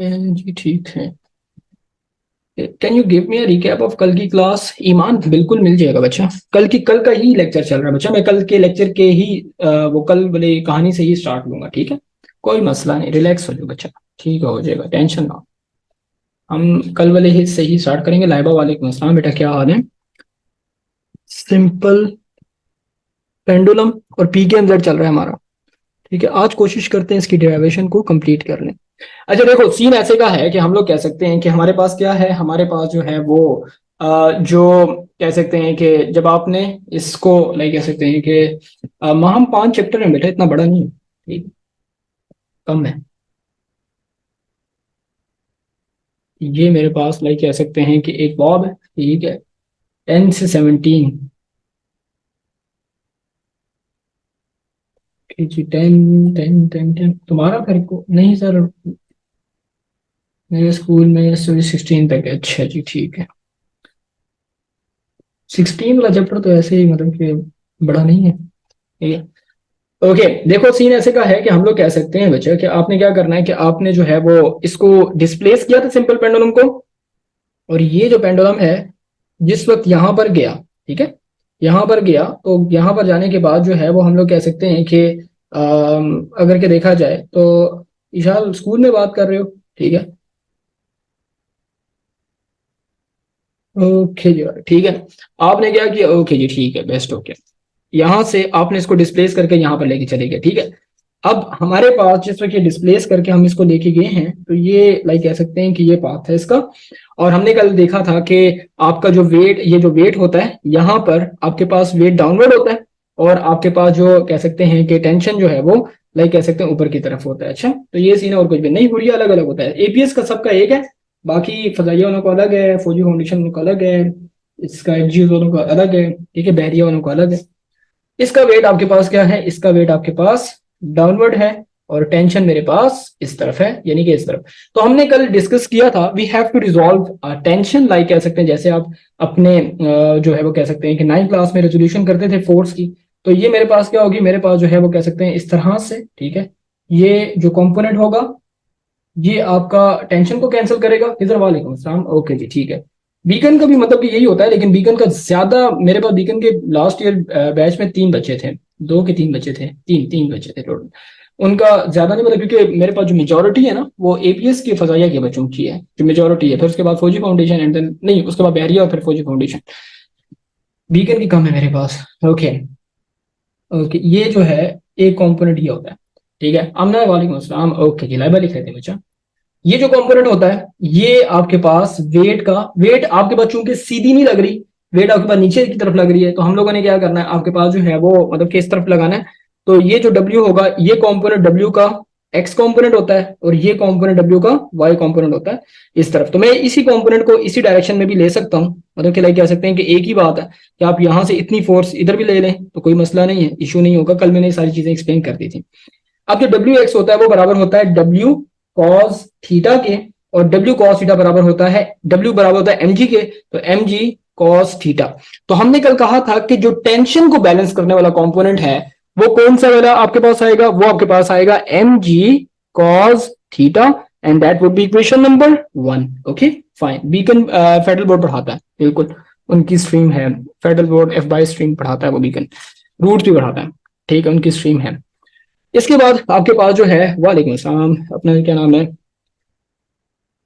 जी ठीक है। Can you give me a recap of कल की क्लास? ईमान बिल्कुल मिल जाएगा बच्चा। कल का ही लेक्चर चल रहा है बच्चा। मैं कल के लेक्चर के ही वो कल वाली कहानी से ही स्टार्ट लूंगा, ठीक है। कोई मसला नहीं, रिलैक्स हो जाओ बच्चा। ठीक है, हो जाएगा, टेंशन ना। हम कल वाले ही से ही स्टार्ट करेंगे। लाइबा वालेकुम अस्सलाम बेटा, क्या हाल है? सिंपल पेंडुलम और पी के एमजेड चल रहा है हमारा। ठीक है, आज कोशिश करते हैं इसकी डेरिवेशन को कंप्लीट कर लें। अच्छा देखो, सीन ऐसे का है कि हम लोग कह सकते हैं कि हमारे पास क्या है, हमारे पास जो है वो जो कह सकते हैं कि जब आपने इसको लाइक कह सकते हैं कि हम 5 चैप्टर में बेटा, इतना बड़ा नहीं है, ठीक, कम है। ये मेरे पास लाइक कह सकते हैं कि एक बॉब है, ठीक है, 10 से 17। जी 10 10 10 10। तुम्हारा घर को नहीं सर, मेरे स्कूल में 16 तक है। अच्छा जी ठीक है। 16 वाला चैप्टर तो ऐसे ही मतलब कि बड़ा नहीं है, ठीक है। ओके देखो, सीन ऐसे का है कि हम लोग कह सकते हैं बच्चे कि आपने क्या करना है कि आपने जो है वो इसको डिस्प्लेस किया था सिंपल पेंडुलम को। और ये जो पेंडुलम है जिस वक्त यहां पर गया, ठीक है, यहां पर गया, तो यहां पर जाने के बाद जो है वो हम लोग कह सकते हैं कि अगर के देखा जाए तो ईशान स्कूल में बात कर रहे हो, ठीक है। ओके जी ठीक है। आपने क्या किया, ओके जी ठीक है, बेस्ट, ओके। यहां से आपने इसको डिस्प्लेस करके यहां पर लेके चले गए, ठीक है। अब हमारे पास जिस वक्त ये डिस्प्लेस करके हम इसको लेके गए हैं, तो ये लाइक कह सकते हैं कि ये पाथ है इसका। और हमने कल देखा था कि आपका जो वेट, ये जो वेट होता है यहाँ पर आपके पास वेट डाउनवर्ड होता है। और आपके पास जो कह सकते हैं कि टेंशन जो है वो लाइक कह सकते हैं ऊपर की तरफ होता है। अच्छा, तो ये सीन है, और कुछ भी नहीं, हुरिया अलग अलग होता है। एपीएस का सबका एक है, बाकी फजाइया वालों को अलग है, फौजी फाउंडेशन वालों को अलग है, इसका एनजीओ वालों का अलग है, ठीक है, बहरिया वालों का अलग है। इसका वेट आपके पास क्या है, इसका वेट आपके पास डाउनवर्ड है। और टेंशन मेरे पास इस तरफ है, यानी कि इस तरफ। तो हमने कल डिस्कस किया था, we have to resolve tension, like कह सकते हैं जैसे आप अपने जो है वो कह सकते हैं कि 9th क्लास में रेजोल्यूशन करते थे फोर्स की। तो ये मेरे पास क्या होगी, मेरे पास जो है वो कह सकते हैं इस तरह से, ठीक है। ये जो कंपोनेंट होगा ये आपका टेंशन को कैंसिल करेगा। इधर वालेकुम अस्सलाम, ओके जी ठीक है। बीकन का भी मतलब कि यही होता है, लेकिन बीकन का ज्यादा, मेरे पास बीकन के लास्ट ईयर बैच में 3 बच्चे थे, 2 के 3 बच्चे थे, तीन तीन बच्चे थे टोटल। उनका ज्यादा नहीं मतलब, क्योंकि मेरे पास जो मेजोरिटी है ना वो एपीएस की फजाइया के बच्चों की है, जो मेजोरिटी है। फिर उसके बाद फौजी फाउंडेशन एंड देन नहीं, उसके बाद बहरिया और फिर फौजी फाउंडेशन। बीकन की कम है मेरे पास। ओके ओके, ये जो है एक कंपोनेंट ये होता है, ठीक है। अमना वालेकुम अस्सलाम, ओके जी, लाइबा लिख लेते हैं बच्चा। ये जो कंपोनेंट होता है ये आपके पास वेट का, वेट आपके पास चूंकि सीधी नहीं लग रही, वेट आपके पास नीचे की तरफ लग रही है, तो हम लोगों ने क्या करना है, आपके पास जो है वो मतलब किस तरफ लगाना है। तो ये जो W होगा, ये कंपोनेंट W का X कंपोनेंट होता है, और ये कंपोनेंट W का Y कंपोनेंट होता है इस तरफ। तो मैं इसी कंपोनेंट को इसी डायरेक्शन में भी ले सकता हूँ, मतलब कि लाइक कह सकते हैं कि एक ही बात है कि आप यहां से इतनी फोर्स इधर भी ले लें तो कोई मसला नहीं है, इशू नहीं होगा। कल मैंने ये सारी चीजें एक्सप्लेन कर दी थी। अब जो डब्ल्यू एक्स होता है वो बराबर होता है डब्ल्यू कॉस थीटा के, और डब्ल्यू कॉस थीटा बराबर होता है, डब्ल्यू बराबर होता है एम जी के, तो एम जी कॉस थीटा। तो हमने कल कहा था कि जो टेंशन को बैलेंस करने वाला कंपोनेंट है वो कौन सा वाला आपके पास आएगा, वो आपके पास आएगा M ji cos theta, and that would be equation number 1। Okay fine. Beacon federal board पढ़ाता है, बिल्कुल उनकी स्ट्रीम है। फेडरल बोर्ड एफ बाई स्ट्रीम पढ़ाता है वो, बीकन रूट भी पढ़ाता है, ठीक है, उनकी स्ट्रीम है। इसके बाद आपके पास जो है, वालेकुम सलाम, अपना क्या नाम है,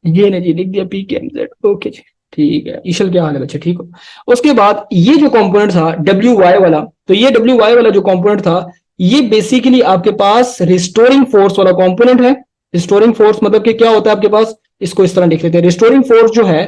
ये ने जी लिख दिया पी के एम जेड, ओके जी ठीक है। ईशल क्या हाल है बच्चे, ठीक हो? उसके बाद ये जो कंपोनेंट था डब्ल्यू वाई वाला, तो ये डब्ल्यू वाई वाला जो कंपोनेंट था ये बेसिकली आपके पास रिस्टोरिंग फोर्स वाला कंपोनेंट है। रिस्टोरिंग फोर्स मतलब कि क्या होता है आपके पास, इसको इस तरह लिख लेते हैं। रिस्टोरिंग फोर्स जो है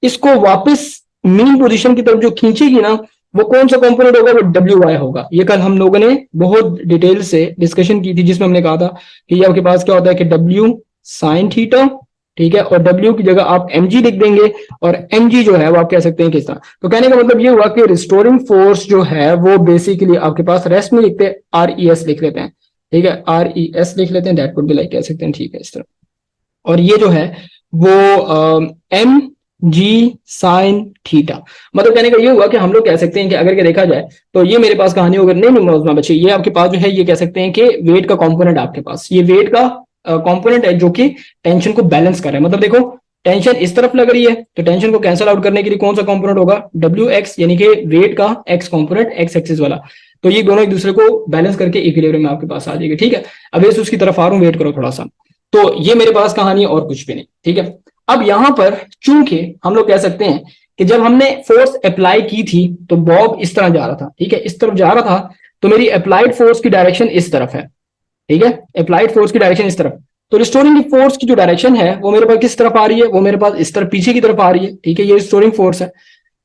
इसको वापस मीन पोजीशन की तरफ जो खींचेगी ना, वो कौन सा कंपोनेंट होगा, वो डब्ल्यू वाई होगा। ये कल हम लोगों ने बहुत डिटेल से डिस्कशन की थी, जिसमें हमने कहा था कि ये आपके पास क्या होता है कि डब्ल्यू साइन थीटा, ठीक है, और W की जगह आप mg लिख देंगे, और mg जो है वो आप कह सकते हैं किस तरह। तो कहने का मतलब ये हुआ कि रिस्टोरिंग फोर्स जो है वो बेसिकली आपके पास रेस्ट में लिखते हैं, RES लिख लेते हैं, ठीक है, RES लिख लेते हैं, दैट वुड बी लाइक कह सकते हैं, ठीक है, इस तरह। और ये जो है वो एम जी साइन थीटा, मतलब कहने का ये हुआ कि हम लोग कह सकते हैं कि अगर के देखा जाए तो ये मेरे पास कहानी होगा नहीं, नहीं मौजूदा बच्चे, ये आपके पास जो है ये कह सकते हैं कि वेट का कंपोनेंट आपके पास, ये वेट का कंपोनेंट है जो कि टेंशन को बैलेंस कर रहा है। मतलब देखो टेंशन इस तरफ लग रही है तो टेंशन को कैंसिल आउट करने के लिए कौन सा कंपोनेंट होगा, डब्ल्यू एक्स, यानी कि वेट का एक्स कंपोनेंट, एक्स एक्सिस वाला। तो ये दोनों एक दूसरे को बैलेंस करके इक्विलिब्रियम में आपके पास आ जाएगी। ठीक है, अब इस उसकी तरफ आ रहा हूं, वेट करो थोड़ा सा। तो ये मेरे पास कहानी और कुछ भी नहीं। ठीक है, अब यहां पर चूंकि हम लोग कह सकते हैं कि जब हमने फोर्स अप्लाई की थी तो बॉब इस तरह जा रहा था। ठीक है, इस तरफ जा रहा था, तो मेरी अप्लाइड फोर्स की डायरेक्शन इस तरफ है। ठीक है, अप्लाइड फोर्स की डायरेक्शन इस तरफ, तो रिस्टोरिंग फोर्स की जो डायरेक्शन है वो मेरे पास किस तरफ आ रही है, वो मेरे पास इस तरफ पीछे की तरफ आ रही है। ठीक है, ये रिस्टोरिंग फोर्स है।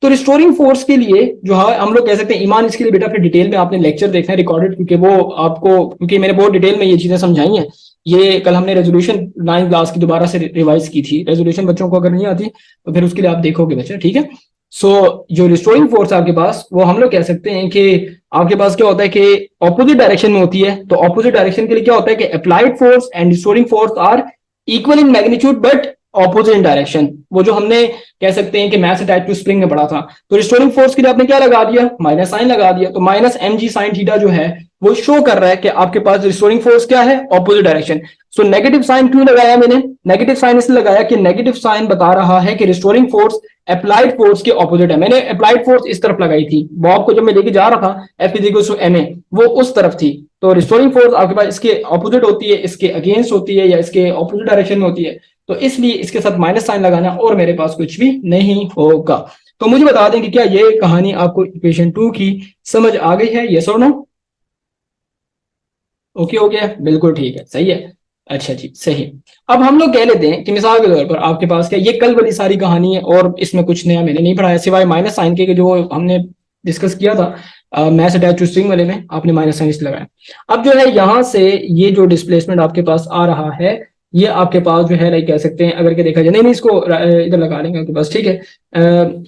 तो रिस्टोरिंग फोर्स के लिए जो है हम लोग कह सकते हैं, ईमान इसके लिए बेटा फिर डिटेल में आपने लेक्चर देखना है रिकॉर्डेड, क्योंकि वो आपको, क्योंकि मैंने बहुत डिटेल में ये चीजें समझाई हैं। ये कल हमने रेजोल्यूशन 9 क्लास की दोबारा से रिवाइज की थी। रेजोल्यूशन बच्चों को अगर नहीं आती तो फिर उसके लिए आप देखोगे बच्चे। ठीक है, सो जो रिस्टोरिंग फोर्स आपके पास, वो हम लोग कह सकते हैं कि आपके पास क्या होता है कि ऑपोजिट डायरेक्शन में होती है। तो ऑपोजिट डायरेक्शन के लिए क्या होता है कि applied force and restoring force are equal in magnitude but opposite in direction. वो जो हमने कह सकते हैं कि मैथ अटैच टू स्प्रिंग में पढ़ा था। तो रिस्टोरिंग फोर्स के लिए आपने क्या लगा दिया, माइनस साइन लगा दिया। तो माइनस एम जी साइन थीटा जो है वो शो कर रहा है कि आपके पास रिस्टोरिंग फोर्स क्या है, opposite direction. So negative sign क्यों लगाया मैंने, नेगेटिव साइन इसलिए लगाया कि नेगेटिव साइन बता रहा है कि रिस्टोरिंग फोर्स अप्लाइड फोर्स के ऑपोजिट है। मैंने अप्लाइड फोर्स इस तरफ लगाई थी, बॉब को जब मैं लेके जा रहा था F is equal to M A, वो उस तरफ थी। तो रिस्टोरिंग फोर्स आपके पास इसके ऑपोजिट होती है, इसके अगेंस्ट होती है, या इसके ऑपोजिट डायरेक्शन में होती है। तो इसलिए इसके साथ माइनस साइन लगाना और मेरे पास कुछ भी नहीं होगा। तो मुझे बता दें कि क्या ये कहानी आपको इक्वेशन 2 की समझ आ गई है, यस और नो? ओके हो गया, बिल्कुल ठीक है, सही है। अच्छा जी, सही। अब हम लोग कह लेते हैं कि मिसाल के तौर पर आपके पास क्या, ये कल वाली सारी कहानी है और इसमें कुछ नया मैंने नहीं पढ़ाया सिवाय माइनस साइन के जो हमने डिस्कस किया था मैथ्स अटैच टू स्ट्रिंग वाले में, आपने माइनस साइन इसलिए लगाया। अब जो है यहाँ से ये जो डिस्प्लेसमेंट आपके पास आ रहा है, ये आपके पास जो है लाइक कह सकते हैं, अगर के देखा जाए, नहीं नहीं इसको इधर लगा लेंगे आपके पास। ठीक है,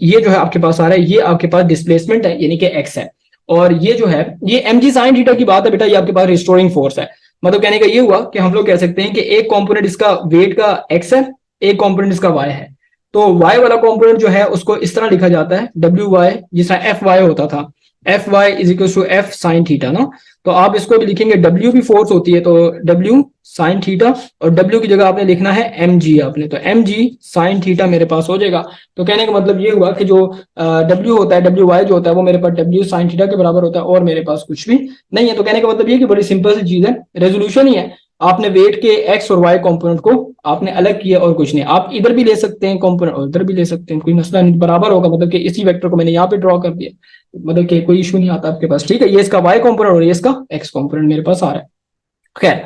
ये जो है आपके पास आ रहा है, ये आपके पास डिस्प्लेसमेंट है यानी कि एक्स है। और ये जो है ये एम जी साइन थीटा की बात है बेटा, ये आपके पास रिस्टोरिंग फोर्स है। मतलब कहने का ये हुआ कि हम लोग कह सकते हैं कि एक कंपोनेंट इसका वेट का एक्स है, एक कंपोनेंट इसका वाई है। तो वाई वाला कंपोनेंट जो है उसको इस तरह लिखा जाता है डब्ल्यू वाई, जिस तरह एफ वाई होता था, F Y is equal to F sine theta ना। तो आप इसको भी लिखेंगे, डब्ल्यू भी फोर्स होती है तो डब्ल्यू साइन थीटा, और डब्ल्यू की जगह आपने लिखना है एम जी आपने, तो एम जी साइन थीटा मेरे पास हो जाएगा। तो कहने का मतलब ये हुआ कि जो डब्ल्यू होता है, डब्ल्यू वाई जो होता है वो मेरे पास डब्ल्यू साइन थीटा के बराबर होता है और मेरे पास कुछ भी नहीं है। तो कहने का मतलब ये कि बड़ी सिंपल सी चीज है, रेजोल्यूशन ही है। आपने वेट के एक्स और वाई कंपोनेंट को आपने अलग किया और कुछ नहीं। आप इधर भी ले सकते हैं कंपोनेंट और इधर भी ले सकते हैं, कोई मसला नहीं, बराबर होगा। मतलब कि इसी वेक्टर को मैंने यहाँ पे ड्रॉ कर दिया, मतलब कि कोई इशू नहीं आता आपके पास। ठीक है, ये इसका वाई कंपोनेंट और ये इसका एक्स कंपोनेंट मेरे पास आ रहा है। खैर,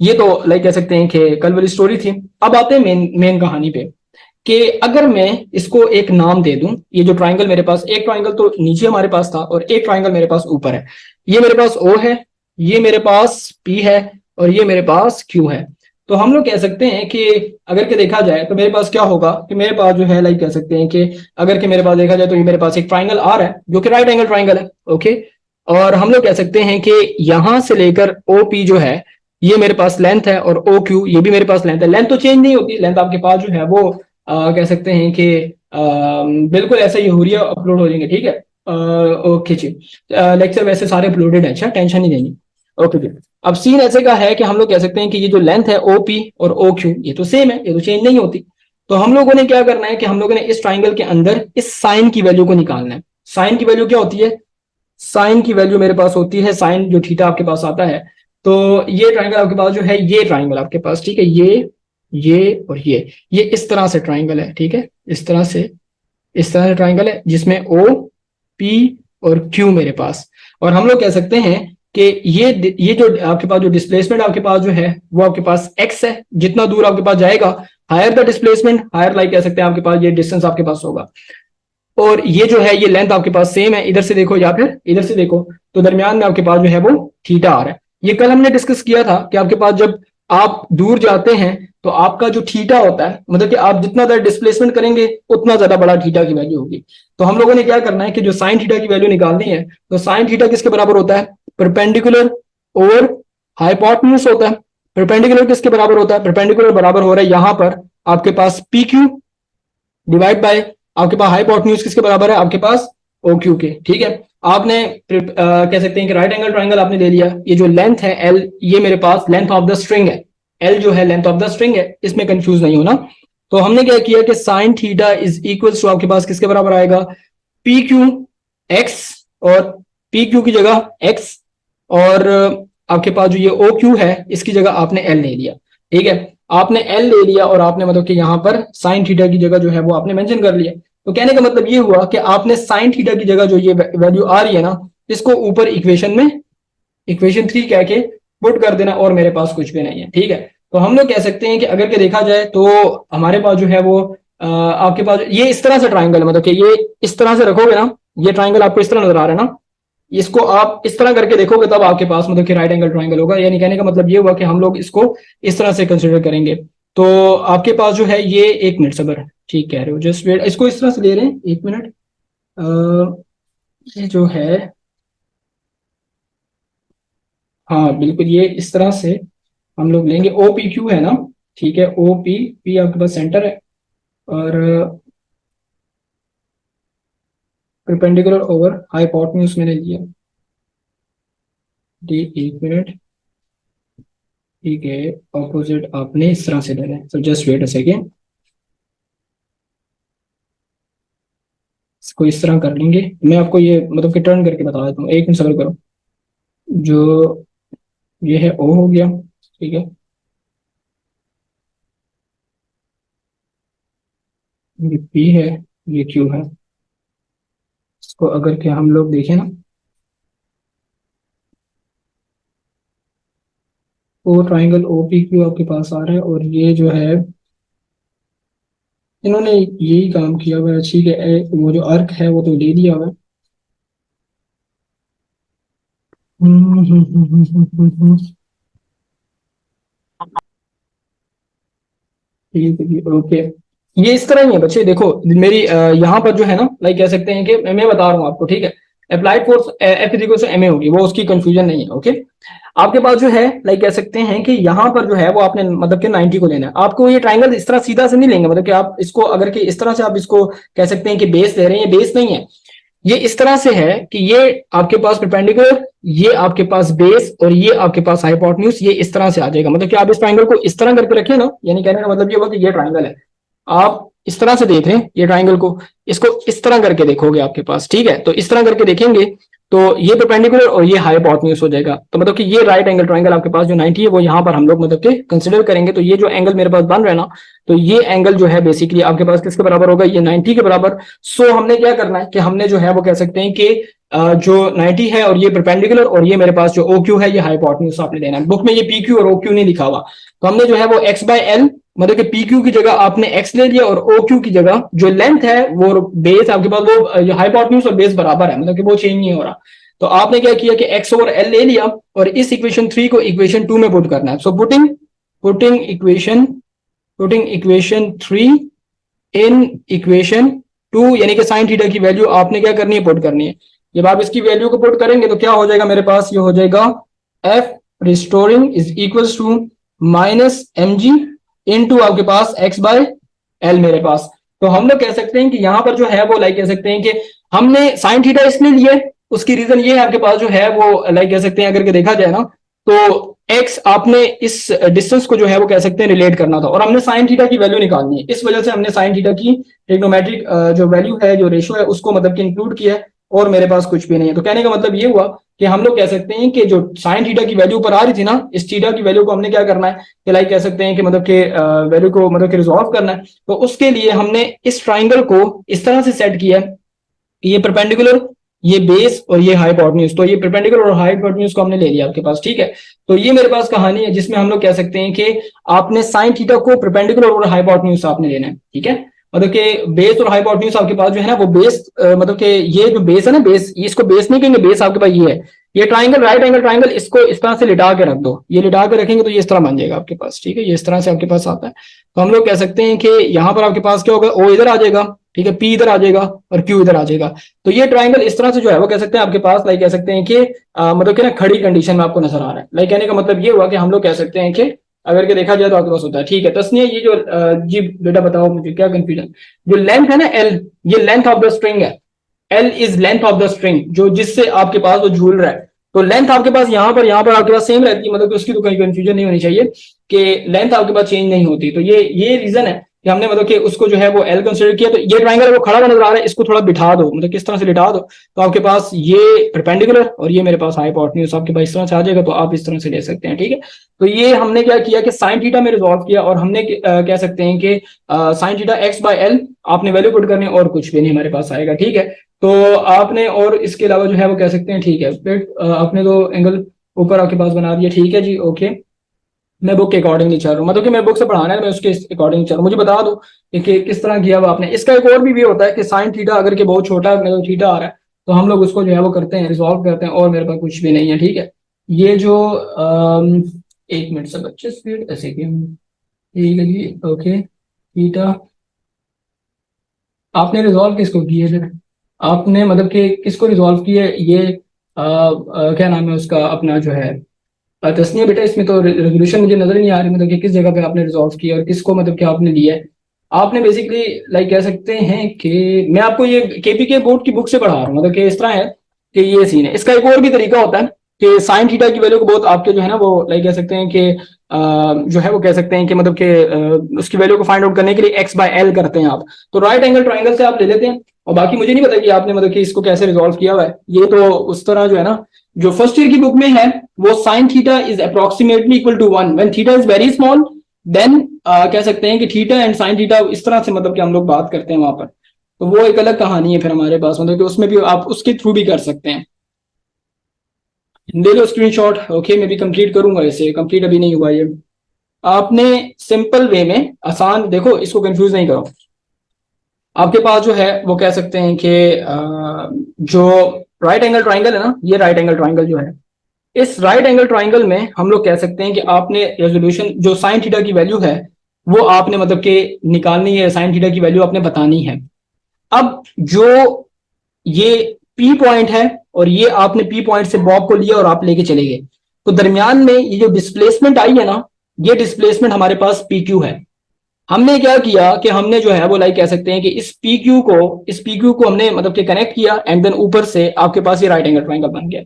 ये तो लाइक कह सकते हैं कि कल वाली स्टोरी थी। अब आते हैं मेन मेन कहानी पे, कि अगर मैं इसको एक नाम दे दूं, ये जो ट्राइंगल मेरे पास, एक ट्राइंगल तो नीचे हमारे पास था और एक ट्राइंगल मेरे पास ऊपर है। ये मेरे पास O है, ये मेरे पास P है और ये मेरे पास Q है। तो हम लोग कह सकते हैं कि अगर के देखा जाए तो मेरे पास क्या होगा कि मेरे पास जो है लाइक कह सकते हैं कि अगर के मेरे पास देखा जाए तो ये मेरे पास एक ट्राइंगल आ रहा है जो कि राइट एंगल ट्राइंगल है। ओके, और हम लोग कह सकते हैं कि यहां से लेकर OP जो है ये मेरे पास लेंथ है, और OQ ये भी मेरे पास लेंथ है। लेंथ तो चेंज नहीं होती, लेंथ आपके पास जो है वो कह सकते हैं कि बिल्कुल ऐसे ही हुरिया अपलोड हो जाएंगे। ठीक है, ओके जी, लेक्चर वैसे सारे अपलोडेड है, अच्छा टेंशन नहीं लेनी। ओके जी, अब सीन ऐसे का है कि हम लोग कह सकते हैं कि ये जो लेंथ है OP और OQ ये तो सेम है, ये तो चेंज नहीं होती। तो हम लोगों ने क्या करना है कि हम लोगों ने इस ट्राइंगल के अंदर इस साइन की वैल्यू को निकालना है। साइन की वैल्यू क्या होती है, साइन की वैल्यू मेरे पास होती है, साइन जो थीटा आपके पास आता है। तो ये ट्राइंगल आपके पास जो है, ये ट्राइंगल आपके पास, ठीक है, ये और ये इस तरह से ट्राइंगल है। ठीक है, इस तरह से, इस तरह से ट्राइंगल है जिसमें OP और Q मेरे पास। और हम लोग कह सकते हैं कि ये जो आपके पास जो डिस्प्लेसमेंट आपके पास जो है वो आपके पास x है। जितना दूर आपके पास जाएगा, higher the displacement higher, like कह सकते हैं आपके पास ये डिस्टेंस आपके पास होगा। और ये जो है ये लेंथ आपके पास सेम है, इधर से देखो या फिर इधर से देखो, तो दरमियान में आपके पास जो है वो थीटा आ रहा है। ये कल हमने डिस्कस किया था कि आपके पास जब आप दूर जाते हैं तो आपका जो थीटा होता है, मतलब कि आप जितना ज्यादा डिस्प्लेसमेंट करेंगे उतना ज्यादा बड़ा थीटा की वैल्यू होगी। तो हम लोगों ने क्या करना है कि जो साइन थीटा की वैल्यू निकालनी है, तो साइन थीटा किसके बराबर होता है, परपेंडिकुलर ओवर हाइपोटेन्यूज होता है। परपेंडिकुलर किसके बराबर होता है, परपेंडिकुलर बराबर हो रहा है यहां पर आपके पास PQ डिवाइड बाय आपके पास हाइपोटेन्यूज किसके बराबर है, आपके पास OQ के। ठीक है, आपने कह सकते हैं कि राइट एंगल ट्राइंगल आपने ले लिया। ये जो लेंथ है L, ये मेरे पास लेंथ ऑफ द स्ट्रिंग है। एल जो है लेंथ ऑफ द स्ट्रिंग है, इसमें कंफ्यूज नहीं होना। तो हमने क्या किया कि sine theta is equal to आपके पास किसके बराबर आएगा, पी क्यू एक्स, और पी क्यू की जगह एक्स, और आपके पास जो ये ओ क्यू है इसकी जगह आपने एल ले लिया। ठीक है, आपने एल ले लिया और आपने मतलब कि यहाँ पर साइन थीटा की जगह जो है वो आपने मेंशन कर लिया। तो कहने का मतलब ये हुआ कि आपने साइन थीटा की जगह जो ये वैल्यू आ रही है ना, इसको ऊपर इक्वेशन में इक्वेशन 3 कह के पुट कर देना, और मेरे पास कुछ भी नहीं है। ठीक है, तो हम लोग कह सकते हैं कि अगर के देखा जाए तो हमारे पास जो है वो आपके पास ये इस तरह से ट्राइंगल, मतलब कि ये इस तरह से रखोगे ना, ये ट्राइंगल आपको इस तरह नजर आ रहा है ना, इसको आप इस तरह करके देखोगे तब आपके पास मतलब कि राइट एंगल ट्राइंगल होगा। यानी कहने का मतलब ये हुआ कि हम लोग इसको इस तरह से कंसिडर करेंगे। तो आपके पास जो है ये, एक मिनट सबर, ठीक कह रहे हो, जस्ट वेट, इसको इस तरह से ले रहे हैं, एक मिनट। ये जो है, हाँ बिल्कुल, ये इस तरह से हम लोग लेंगे, ओ पी क्यू है ना, ठीक है, ओ पी, पी आपके पास सेंटर है, और परपेंडिकुलर ओवर हाइपोटेन्यूज मैंने लिया, डी, एक मिनट, ठीक है, ऑपोजिट आपने इस तरह से लेना है। So just wait a second, इसको इस तरह कर लेंगे। मैं आपको ये मतलब कि टर्न करके बता देता हूँ, एक मिनट सब्र करो। जो ये है ओ हो गया, ठीक है, ये पी है, ये क्यू है। इसको अगर के हम लोग देखें ना, ओ ट्राइंगल ओ पी क्यू आपके पास आ रहा है, और ये जो है इन्होंने यही काम किया हुआ है। ठीक है, वो जो अर्क है वो तो ले लिया हुआ है। हम्म, हम्म, हम्म, हम्म, हम्म, ठीक है जी, ओके। ये इस तरह ही है बच्चे, देखो मेरी यहाँ पर जो है ना, लाइक कह सकते हैं कि मैं बता रहा हूँ आपको, ठीक है, applied force F is equal to M A होगी, वो उसकी कंफ्यूजन नहीं है। ओके, आपके पास जो है लाइक कह सकते हैं कि यहाँ पर जो है वो आपने मतलब कि 90 को लेना है। आपको ये ट्राइंगल इस तरह सीधा से नहीं लेंगे, मतलब कि आप इसको अगर कि इस तरह से आप इसको कह सकते हैं कि बेस ले रहे हैं, ये बेस नहीं है, ये इस तरह से है कि ये आपके पास परपेंडिकुलर, ये आपके पास बेस, और ये आपके पास हाइपोटेन्यूज, ये इस तरह से आ जाएगा। मतलब कि आप इस ट्राइंगल को इस तरह करके रखें ना, यानी कहने का मतलब ये होगा कि ये ट्राइंगल है, आप इस तरह से देख रहे हैं ये ट्राइंगल को, इसको इस तरह करके देखोगे आपके पास, ठीक है, तो इस तरह करके देखेंगे तो ये परपेंडिकुलर और ये हाइपोटेन्यूज हो जाएगा। तो मतलब कि ये राइट एंगल ट्राइंगल आपके पास जो 90 है वो यहाँ पर हम लोग मतलब कि कंसिडर करेंगे। तो ये जो एंगल मेरे पास बन रहा है ना, तो ये एंगल जो है बेसिकली आपके पास किसके बराबर होगा, ये 90 के बराबर। सो हमने क्या करना है कि हमने जो है वो कह सकते हैं कि जो 90 है और ये परपेंडिकुलर, और ये मेरे पास जो ओ क्यू है ये हाइपोटेन्यूज आपने लेना है। बुक में ये पी क्यू और ओ क्यू नहीं लिखा हुआ, तो हमने जो है वो एक्स बाय एल, मतलब कि पी क्यू की जगह आपने एक्स ले लिया, और ओ क्यू की जगह जो लेंथ है वो बेस आपके पास वो हाइपोटेन्यूज और बेस बराबर है, मतलब कि वो चेंज नहीं हो रहा। तो आपने क्या किया कि एक्स ओवर एल ले लिया, और इस इक्वेशन 3 को इक्वेशन 2 में पुट करना है। So putting putting equation putting equation 3 इन इक्वेशन 2, यानी कि साइन थीटा की वैल्यू आपने क्या करनी है, पुट करनी है। जब आप इसकी वैल्यू को पुट करेंगे तो क्या हो जाएगा मेरे पास, ये हो जाएगा F restoring is equal to minus M G into आपके पास एक्स बाय एल मेरे पास। तो हम लोग कह सकते हैं कि यहाँ पर जो है वो लाइक कह सकते हैं कि हमने साइन थीटा इसलिए लिए, उसकी रीजन ये है आपके पास जो है वो लाइक कह सकते हैं अगर के देखा जाए ना, तो एक्स आपने इस डिस्टेंस को जो है वो कह सकते हैं रिलेट करना था, और हमने साइन थीटा की वैल्यू निकालनी है, इस वजह से हमने साइन थीटा की ट्रिग्नोमेट्रिक जो वैल्यू है, जो रेशियो है, उसको मतलब कि इंक्लूड किया है, और मेरे पास कुछ भी नहीं है। तो कहने का मतलब ये हुआ कि हम लोग कह सकते हैं कि जो साइन थीटा की वैल्यू पर आ रही थी ना, इस थीटा की वैल्यू को हमने क्या करना है कि लाइक कह सकते हैं कि मतलब कि वैल्यू को मतलब कि रिजॉल्व करना है। तो उसके लिए हमने इस ट्राइंगल को इस तरह से सेट किया है, ये परपेंडिकुलर, ये बेस, और ये हाइपोटेन्यूज। तो ये परपेंडिकुलर और हाइपोटेन्यूज को हमने ले लिया आपके पास, ठीक है। तो ये मेरे पास कहानी है जिसमें हम लोग कह सकते हैं कि आपने साइन थीटा को परपेंडिकुलर और हाइपोटेन्यूज आपने लेना है, ठीक है। मतलब कि बेस और हाइपोटेन्यूज आपके पास जो है ना वो बेस, मतलब कि ये जो बेस है ना, बेस, इसको बेस नहीं कहेंगे, बेस आपके पास ये है, ये ट्राइंगल, राइट एंगल ट्राइंगल, इसको इस तरह से लिटा के रख दो, ये लिटा के रखेंगे तो ये इस तरह बन जाएगा आपके पास, ठीक है, ये इस तरह से आपके पास आता है। तो हम लोग कह सकते हैं कि यहाँ पर आपके पास क्या होगा, ओ इधर आ जाएगा, ठीक है, पी इधर आ जाएगा, और क्यू इधर आ जाएगा। तो ये ट्राइंगल इस तरह से जो है वो कह सकते हैं आपके पास, लाइक कह सकते हैं कि मतलब कि ना खड़ी कंडीशन में आपको नजर आ रहा है। लाइक कहने का मतलब ये हुआ कि हम लोग कह सकते हैं कि अगर के देखा जाए तो आपके पास होता है, ठीक है। तस्नीय, ये जो जी बेटा बताओ मुझे क्या कंफ्यूजन, जो लेंथ है ना एल, ये लेंथ ऑफ द स्ट्रिंग है, L is length of the string, जो जिससे आपके पास वो झूल रहा है। तो लेंथ आपके पास यहाँ पर आपके पास सेम रहती है, मतलब कि उसकी तो कहीं कंफ्यूजन नहीं होनी चाहिए कि लेंथ आपके पास चेंज नहीं होती। तो ये रीजन है कि हमने मतलब कि उसको जो है वो एल कंसिडर किया। तो ये ट्राइंगल वो खड़ा हुआ नजर आ रहा है, इसको थोड़ा बिठा दो, मतलब किस तरह से लिटा दो, तो आपके पास ये परपेंडिकुलर और ये मेरे पास हाइपोटेन्यूज आपके पास इस तरह से आ जाएगा। तो आप इस तरह से ले सकते हैं, ठीक है। तो ये हमने क्या किया कि साइन थीटा में रिजॉल्व किया, और हमने कह सकते हैं कि sine theta x by L आपने वैल्यू पुट करनी, और कुछ भी नहीं हमारे पास आएगा, ठीक है। तो आपने और इसके अलावा जो है वो कह सकते हैं, ठीक है, फिर आपने तो एंगल ऊपर आपके पास बना दिया, ठीक है जी, ओके। मैं बुक के अकॉर्डिंग नहीं चल रहा हूँ, मतलब कि मैं बुक से पढ़ाना है, मैं उसके अकॉर्डिंग चल रहा हूँ। मुझे बता दो कि किस तरह किया हुआ आपने। इसका एक और भी होता है कि साइन थीटा अगर के बहुत छोटा मतलब थीटा आ रहा है, तो हम लोग उसको जो है वो करते हैं, रिजॉल्व करते हैं, और मेरे पास कुछ भी नहीं है, ठीक है। ये जो 1 मिनट से 25 मिनट ऐसे कि ठीक है जी, ओके। थीटा आपने रिजॉल्व किसको किया है? आपने मतलब कि किसको रिजॉल्व किया है? ये क्या नाम है उसका अपना जो है तस्नीया बेटा, इसमें तो रेजोल्यूशन मुझे नजर नहीं आ रही, मतलब कि किस जगह पे आपने रिजॉल्व किया और किसको मतलब कि आपने लिया है। आपने बेसिकली लाइक कह सकते हैं कि मैं आपको ये केपीके बोर्ड की बुक से पढ़ा रहा हूँ, मतलब कि इस तरह है कि ये सीन है। इसका एक और भी तरीका होता है कि साइन थीटा की वैल्यू को बहुत आपके जो है ना वो लाइक कह सकते हैं कि जो है वो कह सकते हैं कि मतलब कि उसकी वैल्यू को फाइंड आउट करने के लिए एक्स बाय एल करते हैं आप। तो राइट एंगल ट्राइंगल से आप ले लेते हैं, और बाकी मुझे नहीं पता कि आपने मतलब कि इसको कैसे रिजॉल्व किया हुआ है। ये तो उस तरह जो है ना जो फर्स्ट ईयर की बुक में है, वो sine theta is approximately equal to 1 when theta is very small, then कह सकते हैं कि थीटा एंड साइन थीटा इस तरह से मतलब कि हम लोग बात करते हैं वहां पर। तो वो एक अलग कहानी है फिर हमारे पास, मतलब कि उसमें भी आप उसके थ्रू भी कर सकते हैं। ले लो स्क्रीनशॉट, ओके। मैं भी कंप्लीट करूंगा इसे, कंप्लीट अभी नहीं हुआ ये। आपने सिंपल वे में आसान देखो, इसको कंफ्यूज नहीं करो। आपके पास जो है वो कह सकते हैं कि जो राइट एंगल ट्राइंगल है ना, ये राइट एंगल ट्राइंगल जो है, इस राइट एंगल ट्राइंगल में हम लोग कह सकते हैं कि आपने रेजोल्यूशन जो साइन थीटा की वैल्यू है वो आपने मतलब कि निकालनी है, साइन थीटा की वैल्यू आपने बतानी है। अब जो ये पी पॉइंट है, और ये आपने पी पॉइंट से बॉब को लिया और आप लेके चले गए, तो दरमियान में ये जो डिस्प्लेसमेंट आई है ना, ये डिस्प्लेसमेंट हमारे पास पी क्यू है। हमने क्या किया कि हमने जो है वो लाइक कह सकते हैं कि इस पी क्यू को हमने मतलब कि कनेक्ट किया, एंड देन ऊपर से आपके पास ये राइट एंगल ट्राइंगल बन गया।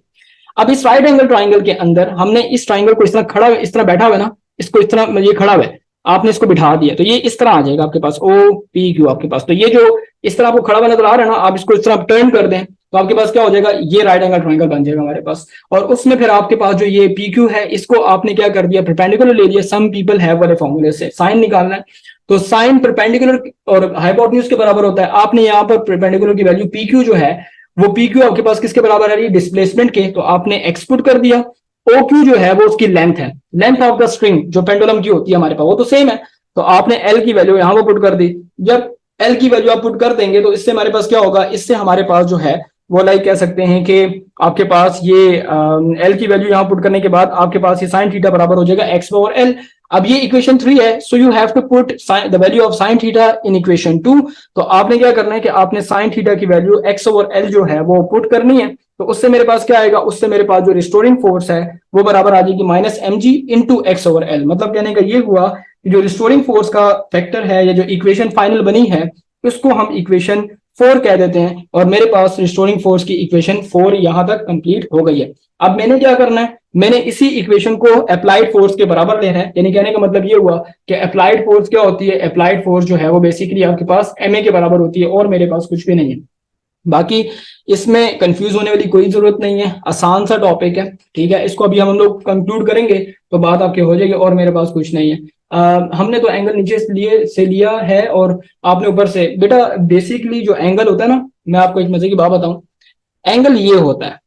अब इस राइट एंगल ट्राइंगल के अंदर हमने इस ट्राइंगल को इस तरह खड़ा, इस तरह बैठा हुआ है ना, इसको इस तरह ये खड़ा हुआ है, आपने इसको बिठा दिया, तो ये इस तरह आ जाएगा आपके पास ओ पी क्यू आपके पास। तो ये जो इस तरह आपको खड़ा हुआ नजर आ रहा है ना, आप इसको इस तरह टर्न कर दें, तो आपके पास क्या हो जाएगा, ये राइट एंगल ट्राइंगल बन जाएगा हमारे पास। और उसमें फिर आपके पास जो ये पी क्यू है, इसको आपने क्या कर दिया, परपेंडिकुलर ले लिया। सम पीपल हैव वाले फॉर्मूले से साइन निकालना है, तो साइन परपेंडिकुलर और हाइपोटेन्यूज के बराबर होता है। आपने यहाँ पर परपेंडिकुलर की वैल्यू पी क्यू जो है, वो पी क्यू आपके पास किसके बराबर है, डिस्प्लेसमेंट के, तो आपने एक्सपुट कर दिया। ओ क्यू जो है वो उसकी लेंथ है, लेंथ ऑफ द स्ट्रिंग जो पेंडुलम की होती है हमारे पास, वो तो सेम है। तो आपने एल की वैल्यू यहाँ वो पुट कर दी। जब एल की वैल्यू आप पुट कर देंगे, तो इससे हमारे पास क्या होगा, इससे हमारे पास जो है वो लाइक कह सकते हैं कि आपके पास ये एल की वैल्यू यहाँ पुट करने के बाद आपके पास ये साइन थीटा बराबर हो जाएगा एक्स ओवर एल। अब ये इक्वेशन 3 है, so you have to put the value of sine theta in equation 2। तो आपने क्या करना है कि आपने साइन थीटा की वैल्यू एक्स ओवर एल जो है वो पुट करनी है। तो उससे मेरे पास क्या आएगा, उससे मेरे पास जो रिस्टोरिंग फोर्स है वो बराबर आ जाएगी minus M G into X over L. मतलब कहने का ये हुआ कि जो रिस्टोरिंग फोर्स का फैक्टर है, या जो इक्वेशन फाइनल बनी है, उसको हम इक्वेशन 4 कह देते हैं, और मेरे पास रिस्टोरिंग फोर्स की इक्वेशन 4 यहां तक कंप्लीट हो गई है। अब मैंने क्या करना है, मैंने इसी इक्वेशन को अप्लाइड फोर्स के बराबर लेना है। यानी कहने का मतलब ये हुआ कि अप्लाइड फोर्स क्या होती है, अप्लाइड फोर्स जो है वो बेसिकली आपके पास एम ए के बराबर होती है, और मेरे पास कुछ भी नहीं है। बाकी इसमें कंफ्यूज होने वाली कोई जरूरत नहीं है, आसान सा टॉपिक है, ठीक है। इसको अभी हम लोग कंक्लूड करेंगे तो बात आपकी हो जाएगी, और मेरे पास कुछ नहीं है। हमने तो एंगल नीचे से लिया है, और आपने ऊपर से बेटा बेसिकली जो एंगल होता है ना, मैं आपको एक मजे की बात बताऊं, एंगल ये होता है,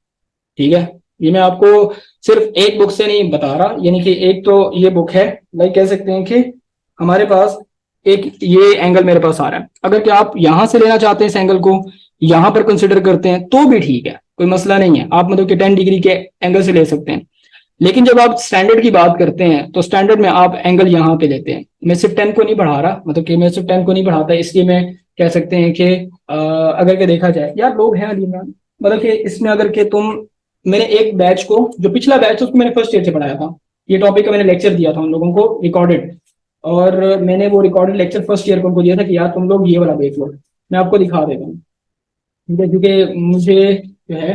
ठीक है। ये मैं आपको सिर्फ एक बुक से नहीं बता रहा, यानी कि एक तो ये बुक है, लाइक कह सकते हैं कि हमारे पास एक ये एंगल मेरे पास आ रहा है। अगर क्या आप यहां से लेना चाहते हैं इस एंगल को, यहां पर कंसिडर करते हैं तो भी ठीक है, कोई मसला नहीं है, आप मतलब कि 10 डिग्री के एंगल से ले सकते हैं। लेकिन जब आप स्टैंडर्ड की बात करते हैं, तो स्टैंडर्ड में आप एंगल यहाँ पे लेते हैं। मैं सिर्फ 10 को नहीं बढ़ा रहा, मतलब कि मैं सिर्फ 10 को नहीं बढ़ाता, इसलिए मैं कह सकते हैं कि अगर के देखा जाए, यार लोग हैं अली इमरान, मतलब कि इसमें अगर के तुम, मैंने एक बैच को, जो पिछला बैच उसको मैंने फर्स्ट ईयर से पढ़ाया था, ये टॉपिक का मैंने लेक्चर दिया था उन लोगों को रिकॉर्डेड, और मैंने वो रिकॉर्डेड लेक्चर फर्स्ट ईयर को उनको दिया था कि यार तुम लोग ये वाला देख लो। मैं आपको दिखा देता हूँ, ठीक है, क्योंकि मुझे जो है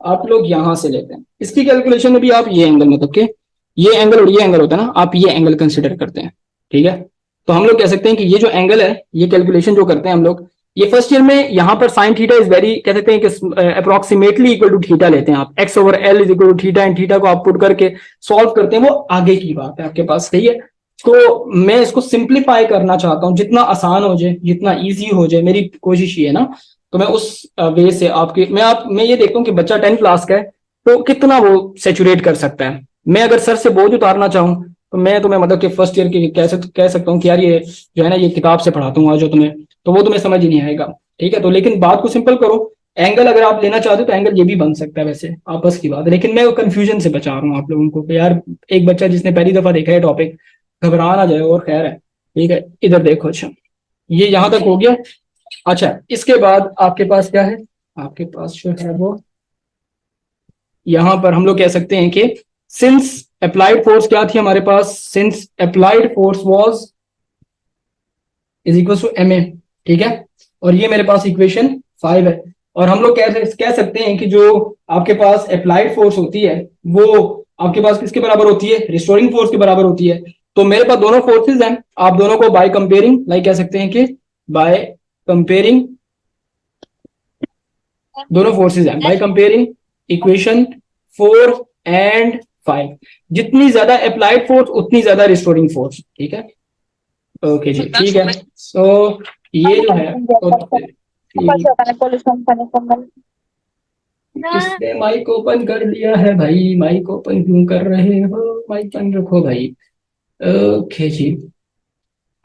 आप लोग यहां से लेते हैं, इसकी कैलकुलेशन में भी आप ये एंगल मतलब के ये एंगल और ये एंगल होता है ना, आप ये एंगल कंसिडर करते हैं, ठीक है। तो हम लोग कह सकते हैं कि ये जो एंगल है, ये कैलकुलेशन जो करते हैं हम लोग, ये फर्स्ट ईयर में यहाँ पर साइन थीटा इज वेरी कह सकते हैं कि अप्रोक्सीमेटली इक्वल टू थीटा लेते हैं आप, X over L is equal to theta, and theta को आप पुट करके सॉल्व करते हैं, वो आगे की बात है आपके पास, सही है। तो मैं इसको सिंप्लीफाई करना चाहता हूँ, जितना आसान हो जाए, जितना इजी हो जाए, मेरी कोशिश ये है ना। तो मैं उस वे से आपके मैं ये देखता हूँ कि बच्चा 10 क्लास का है तो कितना वो सेचुरेट कर सकता है। मैं अगर सर से बोझ उतारना चाहूँ तो मैं तुम्हें मतलब कि फर्स्ट ईयर के कह सकता हूँ कि यार ये जो है ना, ये किताब से पढ़ाता हूँ जो तुम्हें, तो वो तुम्हें समझ ही नहीं आएगा, ठीक है। तो लेकिन बात को सिंपल करो, एंगल अगर आप लेना चाहते हो तो एंगल ये भी बन सकता है, वैसे आपस की बात है, लेकिन मैं कंफ्यूजन से बचा रहा हूँ आप लोगों को कि यार एक बच्चा जिसने पहली दफा देखा है टॉपिक घबरा ना जाए, और खैर है, ठीक है। इधर देखो, अच्छा ये यहां तक हो गया। अच्छा इसके बाद आपके पास क्या है, आपके पास जो है वो यहां पर हम लोग कह सकते हैं कि सिंस अप्लाइड फोर्स क्या थी हमारे पास, since applied force was is equal to M a, ठीक है। और ये मेरे पास इक्वेशन 5 है। और हम लोग कह सकते हैं कि जो आपके पास अप्लाइड फोर्स होती है वो आपके पास किसके बराबर होती है, रिस्टोरिंग फोर्स के बराबर होती है। तो मेरे पास दोनों फोर्सेज हैं, आप दोनों को बाय कंपेयरिंग लाइक कह सकते हैं कि बाय कंपेयरिंग, दोनों फोर्सेज हैं बाय कंपेयरिंग इक्वेशन 4 एंड 5, जितनी ज्यादा अप्लाइड फोर्स उतनी ज्यादा रिस्टोरिंग फोर्स, ठीक है। ओके जी, ठीक है। सो ये जो है किसने माइक ओपन कर लिया है भाई, माइक ओपन क्यों कर रहे हो, माइक बंद रखो भाई। ओके जी,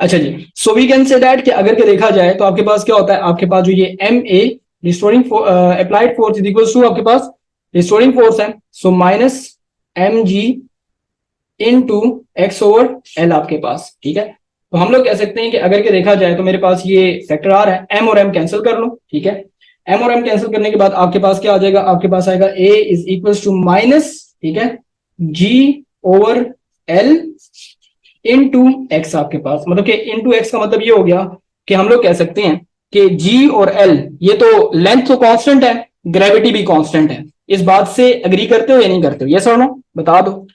अच्छा जी। So we can say that कि अगर के देखा जाए तो आपके पास क्या होता है, आपके पास जो ये M A restoring applied force is equal to आपके पास रिस्टोरिंग फोर्स है, so minus M G into X over L आपके पास, ठीक है। तो हम लोग कह सकते हैं कि अगर के देखा जाए तो मेरे पास ये फैक्टर आ रहा है, एम और एम कैंसिल कर लो, ठीक है। एम और एम कैंसिल करने के बाद आपके पास क्या आ जाएगा, आपके पास आएगा ए इज इक्वल टू माइनस, ठीक है, जी ओवर एल इनटू एक्स आपके पास, मतलब कि इनटू एक्स का मतलब ये हो गया कि हम लोग कह सकते हैं कि जी और एल ये तो लेंथ तो कांस्टेंट है, ग्रेविटी भी कांस्टेंट है। इस बात से एग्री करते हो या नहीं करते हो, ये सर बता दो,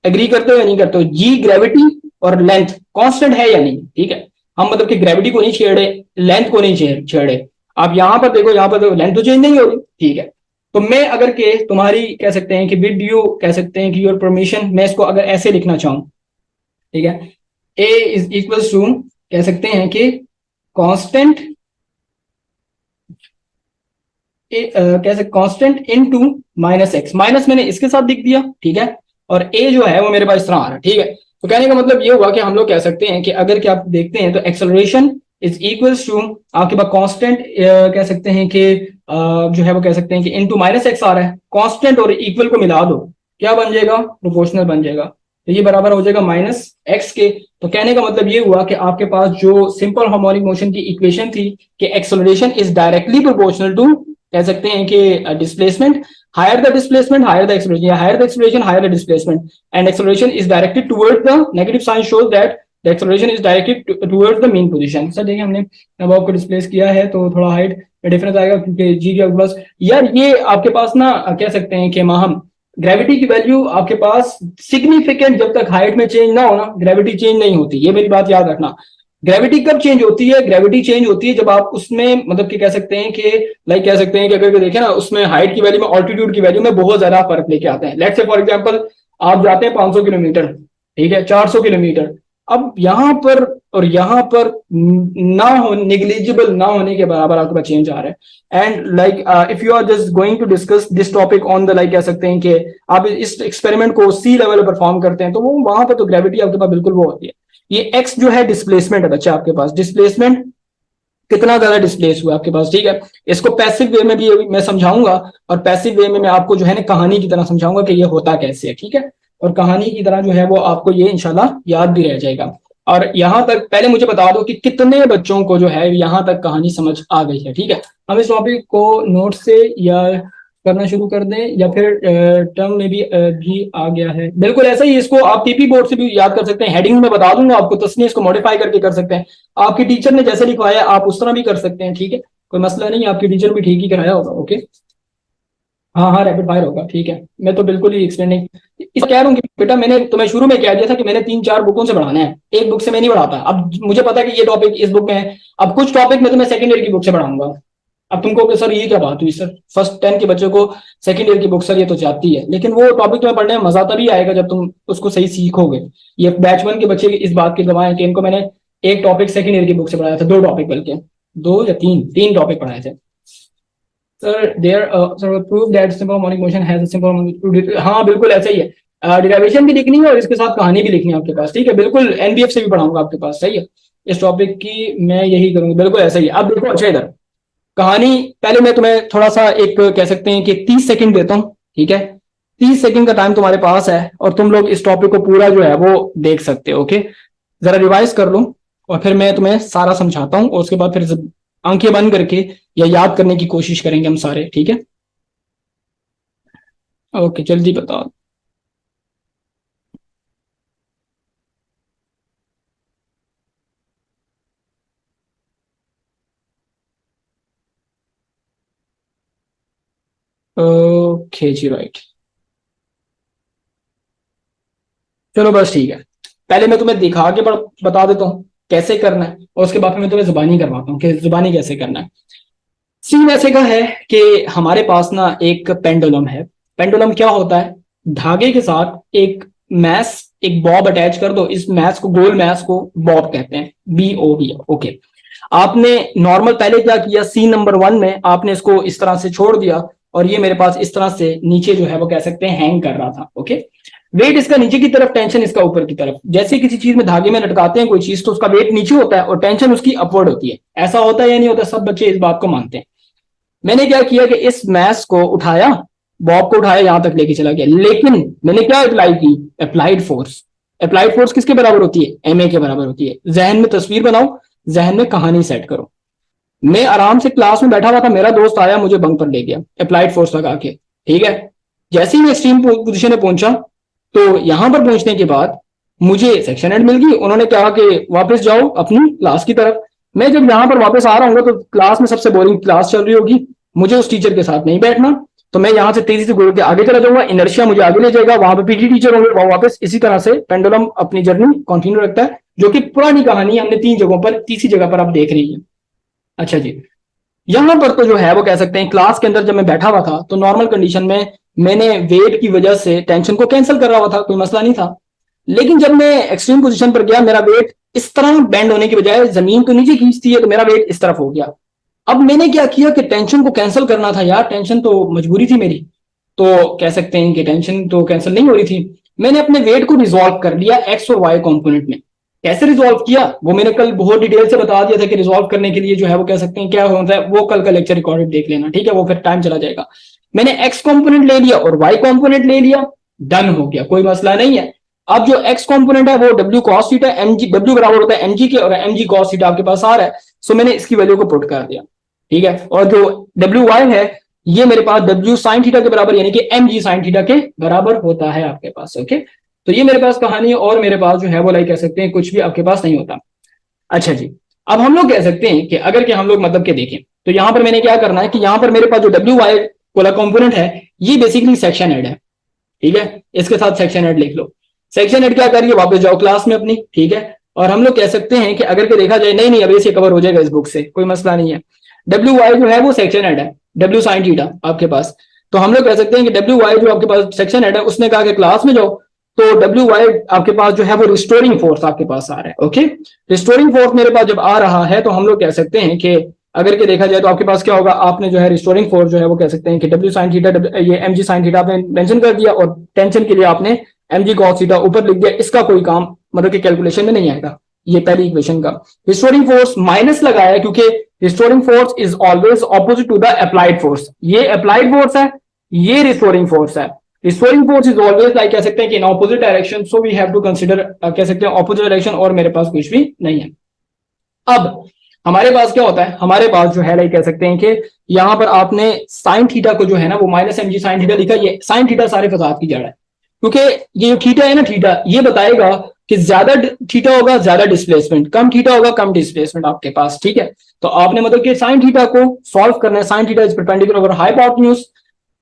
एग्री करते हो या नहीं करते हो, जी ग्रेविटी और लेंथ कांस्टेंट है या नहीं, ठीक है। हम मतलब कि ग्रेविटी को नहीं छेड़े, लेंथ को नहीं छेड़े। आप यहां पर देखो, यहां पर देखो लेंथ तो चेंज नहीं हो रही, ठीक है। तो मैं अगर के तुम्हारी कह सकते हैं कि विद यू कह सकते हैं कि योर परमिशन, मैं इसको अगर ऐसे लिखना चाहूं, ठीक है, ए इज इक्वल टू कह सकते हैं कि कांस्टेंट कैसे constant into minus x, minus मैंने इसके साथ लिख दिया, ठीक है। और ए जो है वो मेरे पास इस तरह आ रहा है, ठीक है। तो कहने का मतलब ये हुआ कि हम लोग कह सकते हैं कि अगर क्या आप देखते हैं तो एक्सेलरेशन इज इक्वल्स टू आपके पास कांस्टेंट कह सकते हैं कि जो है वो कह सकते हैं कि इनटू माइनस एक्स आ रहा है, कांस्टेंट और इक्वल को मिला दो, क्या बन जाएगा, प्रोपोर्शनल बन जाएगा। तो ये बराबर हो जाएगा माइनस एक्स के। तो कहने का मतलब ये हुआ कि आपके पास जो सिंपल हार्मोनिक मोशन की इक्वेशन थी कि acceleration is directly proportional to कह सकते हैं कि displacement, higher the displacement higher the acceleration, या higher the acceleration higher the displacement, and acceleration is directed towards the negative sign shows that the acceleration is directed towards the mean position. Sir देखिए हमने नवाब को displace किया है तो थोड़ा height में difference आएगा क्योंकि जी के प्लस, यार ये आपके पास ना कह सकते हैं कि हम ग्रेविटी की वैल्यू आपके पास सिग्निफिकेंट जब तक हाइट में चेंज ना हो ना, ग्रेविटी चेंज नहीं होती, ये मेरी बात याद रखना। ग्रेविटी कब चेंज होती है, ग्रेविटी चेंज होती है जब आप उसमें मतलब कि कह सकते हैं कि लाइक कह सकते हैं कि अगर देखें ना उसमें हाइट की वैल्यू में ऑल्टीट्यूड की वैल्यू में बहुत ज्यादा फर्क लेके आते हैं। लेट्स से फॉर एग्जांपल आप जाते हैं 500 किलोमीटर, ठीक है, 400 किलोमीटर, अब यहां पर और यहां पर ना हो निग्लिजिबल ना होने के बराबर आपके पास चेंज आ रहा है। And like if you are just going to discuss this topic on the like कह सकते हैं कि आप इस एक्सपेरिमेंट को सी लेवल पर परफॉर्म करते हैं तो वो वहां पर तो ग्रेविटी आपके पास बिल्कुल वो होती है। ये एक्स जो है डिस्प्लेसमेंट है बच्चा, आपके पास डिस्प्लेसमेंट कितना ज्यादा डिस्प्लेस हुआ आपके पास, ठीक है। इसको पैसिव वे में भी मैं समझाऊंगा, और पैसिव वे में मैं आपको जो है ना कहानी की तरह समझाऊंगा कि ये होता कैसे है, ठीक है। और कहानी की तरह जो है वो आपको ये इंशाल्लाह याद भी रह जाएगा। और यहां तक पहले मुझे बता दो कि कितने बच्चों को जो है यहां तक कहानी समझ आ गई है, ठीक है। हम इस टॉपिक को नोट से या करना शुरू कर दें या फिर टर्म में भी आ गया है, बिल्कुल ऐसा ही। इसको आप टीपी बोर्ड से भी याद कर सकते हैं, हेडिंग में बता दूंगा आपको, तस्नीह इसको मॉडिफाई करके कर सकते हैं। आपकी टीचर ने जैसे लिखवाया आप उस तरह भी कर सकते हैं, ठीक है, कोई मसला नहीं, आपकी टीचर भी ठीक ही कराया होगा, ओके। हाँ हाँ, रैपिड फायर होगा, ठीक है। मैं तो बिल्कुल ही एक्सप्लेन नहीं इस कह रहा हूँ कि बेटा मैंने तुम्हें शुरू में कह दिया था कि मैंने 3-4 बुकों से पढ़ाना है, एक बुक से मैं नहीं पढ़ाता। अब मुझे पता है कि ये टॉपिक इस बुक में है, अब कुछ टॉपिक में तो मैं सेकंड ईयर की बुक से पढ़ाऊंगा। अब तुमको कि सर ये क्या बात हुई सर, फर्स्ट 10 के बच्चों को सेकंड ईयर की बुक सर ये तो जाती है, लेकिन वो टॉपिक तुम्हें पढ़ने में मजा तभी आएगा जब तुम उसको सही सीखोगे। ये बैच 1 के बच्चे इस बात की गवाह है कि इनको मैंने एक टॉपिक सेकंड ईयर की बुक से पढ़ाया था, 2 टॉपिक, बल्कि 2 या 3 टॉपिक पढ़ाए थे sir. There sir prove that simple harmonic motion has a simple harmonic, हाँ बिल्कुल ऐसा ही है। डिराइवेशन भी लिखनी है और इसके साथ कहानी भी लिखनी है आपके पास, ठीक है, बिल्कुल एनबीएफ से भी पढ़ाऊंगा आपके पास, सही है। इस टॉपिक की मैं यही करूंगा, बिल्कुल ऐसा ही है। अब देखो अच्छा इधर कहानी, पहले मैं तुम्हें थोड़ा सा एक कह सकते हैं कि 30 सेकंड देता हूँ, ठीक है। 30 सेकंड का टाइम तुम्हारे पास है और तुम लोग इस टॉपिक को पूरा जो है वो देख सकते हो, ओके। जरा रिवाइज कर लो और फिर मैं तुम्हें सारा समझाता हूँ और उसके बाद फिर आंखें बंद करके या याद करने की कोशिश करेंगे हम सारे, ठीक है। ओके जल्दी बताओ। ओके जी, राइट। चलो बस ठीक है, पहले मैं तुम्हें दिखा के बता देता हूँ कैसे करना है और उसके बाद फिर मैं तुम्हें जुबानी करवाता हूँ कि जुबानी कैसे करना है। सीन ऐसे का है कि हमारे पास ना एक पेंडुलम है। पेंडुलम क्या होता है, धागे के साथ एक मैस, एक बॉब अटैच कर दो, इस मैस को, गोल मैस को बॉब कहते हैं, BOB, ओके। आपने नॉर्मल पहले क्या किया, सीन नंबर 1 में आपने इसको इस तरह से छोड़ दिया और ये मेरे पास इस तरह से नीचे जो है वो कह सकते हैं हैंग कर रहा था, ओके। वेट इसका नीचे की तरफ, टेंशन इसका ऊपर की तरफ। जैसे किसी चीज में धागे में लटकाते हैं कोई चीज तो उसका वेट नीचे होता है और टेंशन उसकी अपवर्ड होती है, ऐसा होता है या नहीं होता, सब बच्चे इस बात को मानते हैं। मैंने क्या किया कि इस मैस को उठाया, बॉब को उठाया, यहां तक लेके चला गया, लेकिन मैंने क्या अप्लाई की, अप्लाइड फोर्स। अप्लाइड फोर्स किसके बराबर होती है, MA के बराबर होती है। जहन में तस्वीर बनाओ, जहन में कहानी सेट करो। मैं आराम से क्लास में बैठा हुआ था, मेरा दोस्त आया मुझे बंक पर ले गया अप्लाइड फोर्स लगा के, ठीक है। जैसे ही मैं एक्सट्रीम पोजिशन में पहुंचा तो यहां पर पहुंचने के बाद मुझे सेक्शन एड मिल गई। उन्होंने कहा कि वापस जाओ अपनी क्लास की तरफ। मैं जब यहां पर वापस आ रहा हूँ तो क्लास में सबसे बोरिंग क्लास चल रही होगी, मुझे उस टीचर के साथ नहीं बैठना, तो मैं यहां से तेजी से घूर के आगे चला जाऊंगा, इनर्शिया मुझे आगे ले जाएगा, वहां पर पीटी टीचर होंगे, वहां वापस इसी तरह से पेंडुलम अपनी जर्नी कंटिन्यू रखता है, जो कि पुरानी कहानी हमने 3 जगहों पर, तीसरी जगह पर आप देख रही है। अच्छा जी, यहां पर तो जो है वो कह सकते हैं क्लास के अंदर जब मैं बैठा हुआ था तो नॉर्मल कंडीशन में मैंने वेट की वजह से टेंशन को कैंसिल कर रहा हुआ था, कोई मसला नहीं था। लेकिन जब मैं एक्सट्रीम पोजीशन पर गया, मेरा वेट इस तरह बैंड होने की बजाय जमीन को नीचे खींचती है तो मेरा वेट इस तरफ हो गया। अब मैंने क्या किया कि टेंशन को कैंसिल करना था यार, टेंशन तो मजबूरी थी मेरी, तो कह सकते हैं कि टेंशन तो कैंसिल नहीं हो रही थी। मैंने अपने वेट को रिजॉल्व कर लिया एक्स और वाई कंपोनेंट में। कैसे रिजॉल्व किया वो मैंने कल बहुत डिटेल से बता दिया था कि रिजॉल्व करने के लिए जो है वो कह सकते हैं क्या होता है, वो कल का लेक्चर रिकॉर्डेड देख लेना, ठीक है, वो फिर टाइम चला जाएगा। मैंने एक्स कंपोनेंट ले लिया और वाई कंपोनेंट ले लिया, डन हो गया, कोई मसला नहीं है। अब जो एक्स कंपोनेंट है वो W cos theta, MG, W बराबर होता है एमजी के, और एमजी कॉस थीटा आपके पास आ रहा है, सो मैंने इसकी वैल्यू को पुट कर दिया, ठीक है। और जो डब्ल्यू वाई है ये मेरे पास डब्ल्यू साइन थीटा के बराबर यानी कि एमजी साइन थीटा के बराबर होता है आपके पास, ओके। तो ये मेरे पास कहानी है और मेरे पास जो है वो लाइक कह सकते हैं कुछ भी आपके पास नहीं होता। अच्छा जी, अब हम लोग कह सकते हैं कि अगर कि हम लोग मतलब के देखें तो यहां पर मैंने क्या करना है कि यहां पर मेरे पास जो डब्ल्यू वाई वाला कंपोनेंट है ये बेसिकली सेक्शन हेड है, ठीक है। इसके साथ सेक्शन हेड लिख लो। सेक्शन हेड क्या करिए, वापस जाओ क्लास में अपनी, ठीक है। और हम लोग कह सकते हैं कि अगर के देखा जाए, नहीं नहीं अब इसे कवर हो जाएगा इस बुक से, कोई मसला नहीं है। डब्ल्यू वाई जो है वो सेक्शन हेड है, डब्ल्यू साइन थीटा आपके पास। तो हम लोग कह सकते हैं कि डब्ल्यू वाई जो आपके पास सेक्शन हेड है उसने कहा कि क्लास में जाओ, तो डब्ल्यू वाई आपके पास जो है वो रिस्टोरिंग फोर्स आपके पास आ रहा है, ओके। रिस्टोरिंग फोर्स मेरे पास जब आ रहा है तो हम लोग कह सकते हैं कि अगर के देखा जाए तो आपके पास क्या होगा, आपने जो है रिस्टोरिंग फोर्स जो है वो कह सकते हैं कि डब्ल्यू साइन थीटा, ये एम जी साइन थीटा आपने मेंशन कर दिया और टेंशन के लिए आपने एम जी कॉस थीटा ऊपर लिख दिया। इसका कोई काम मतलब कि कैलकुलेशन में नहीं आएगा, ये पहली इक्वेशन का। रिस्टोरिंग फोर्स माइनस लगाया क्योंकि restoring force is always opposite to the applied force, ये अप्लाइड फोर्स है, ये रिस्टोरिंग फोर्स है। Restoring force is always like कह सकते हैं कि in opposite direction, so we have to consider कह सकते हैं ऑपोजिट डायरेक्शन, और मेरे पास कुछ भी नहीं है। अब हमारे पास क्या होता है, हमारे पास जो है लाइक कह सकते हैं कि यहां पर आपने साइन थीटा को जो है ना वो माइनस एम जी साइन थीटा लिखा, ये साइन थीटा सारे फसाद की जड़ है, क्योंकि ये जो थीटा है ना, थीटा ये बताएगा कि ज्यादा थीटा होगा ज्यादा डिस्प्लेसमेंट, कम थीटा होगा कम डिस्प्लेसमेंट आपके पास, ठीक है। तो आपने मतलब कि साइन थीटा को सॉल्व करना है, sign theta is perpendicular over hypotenuse,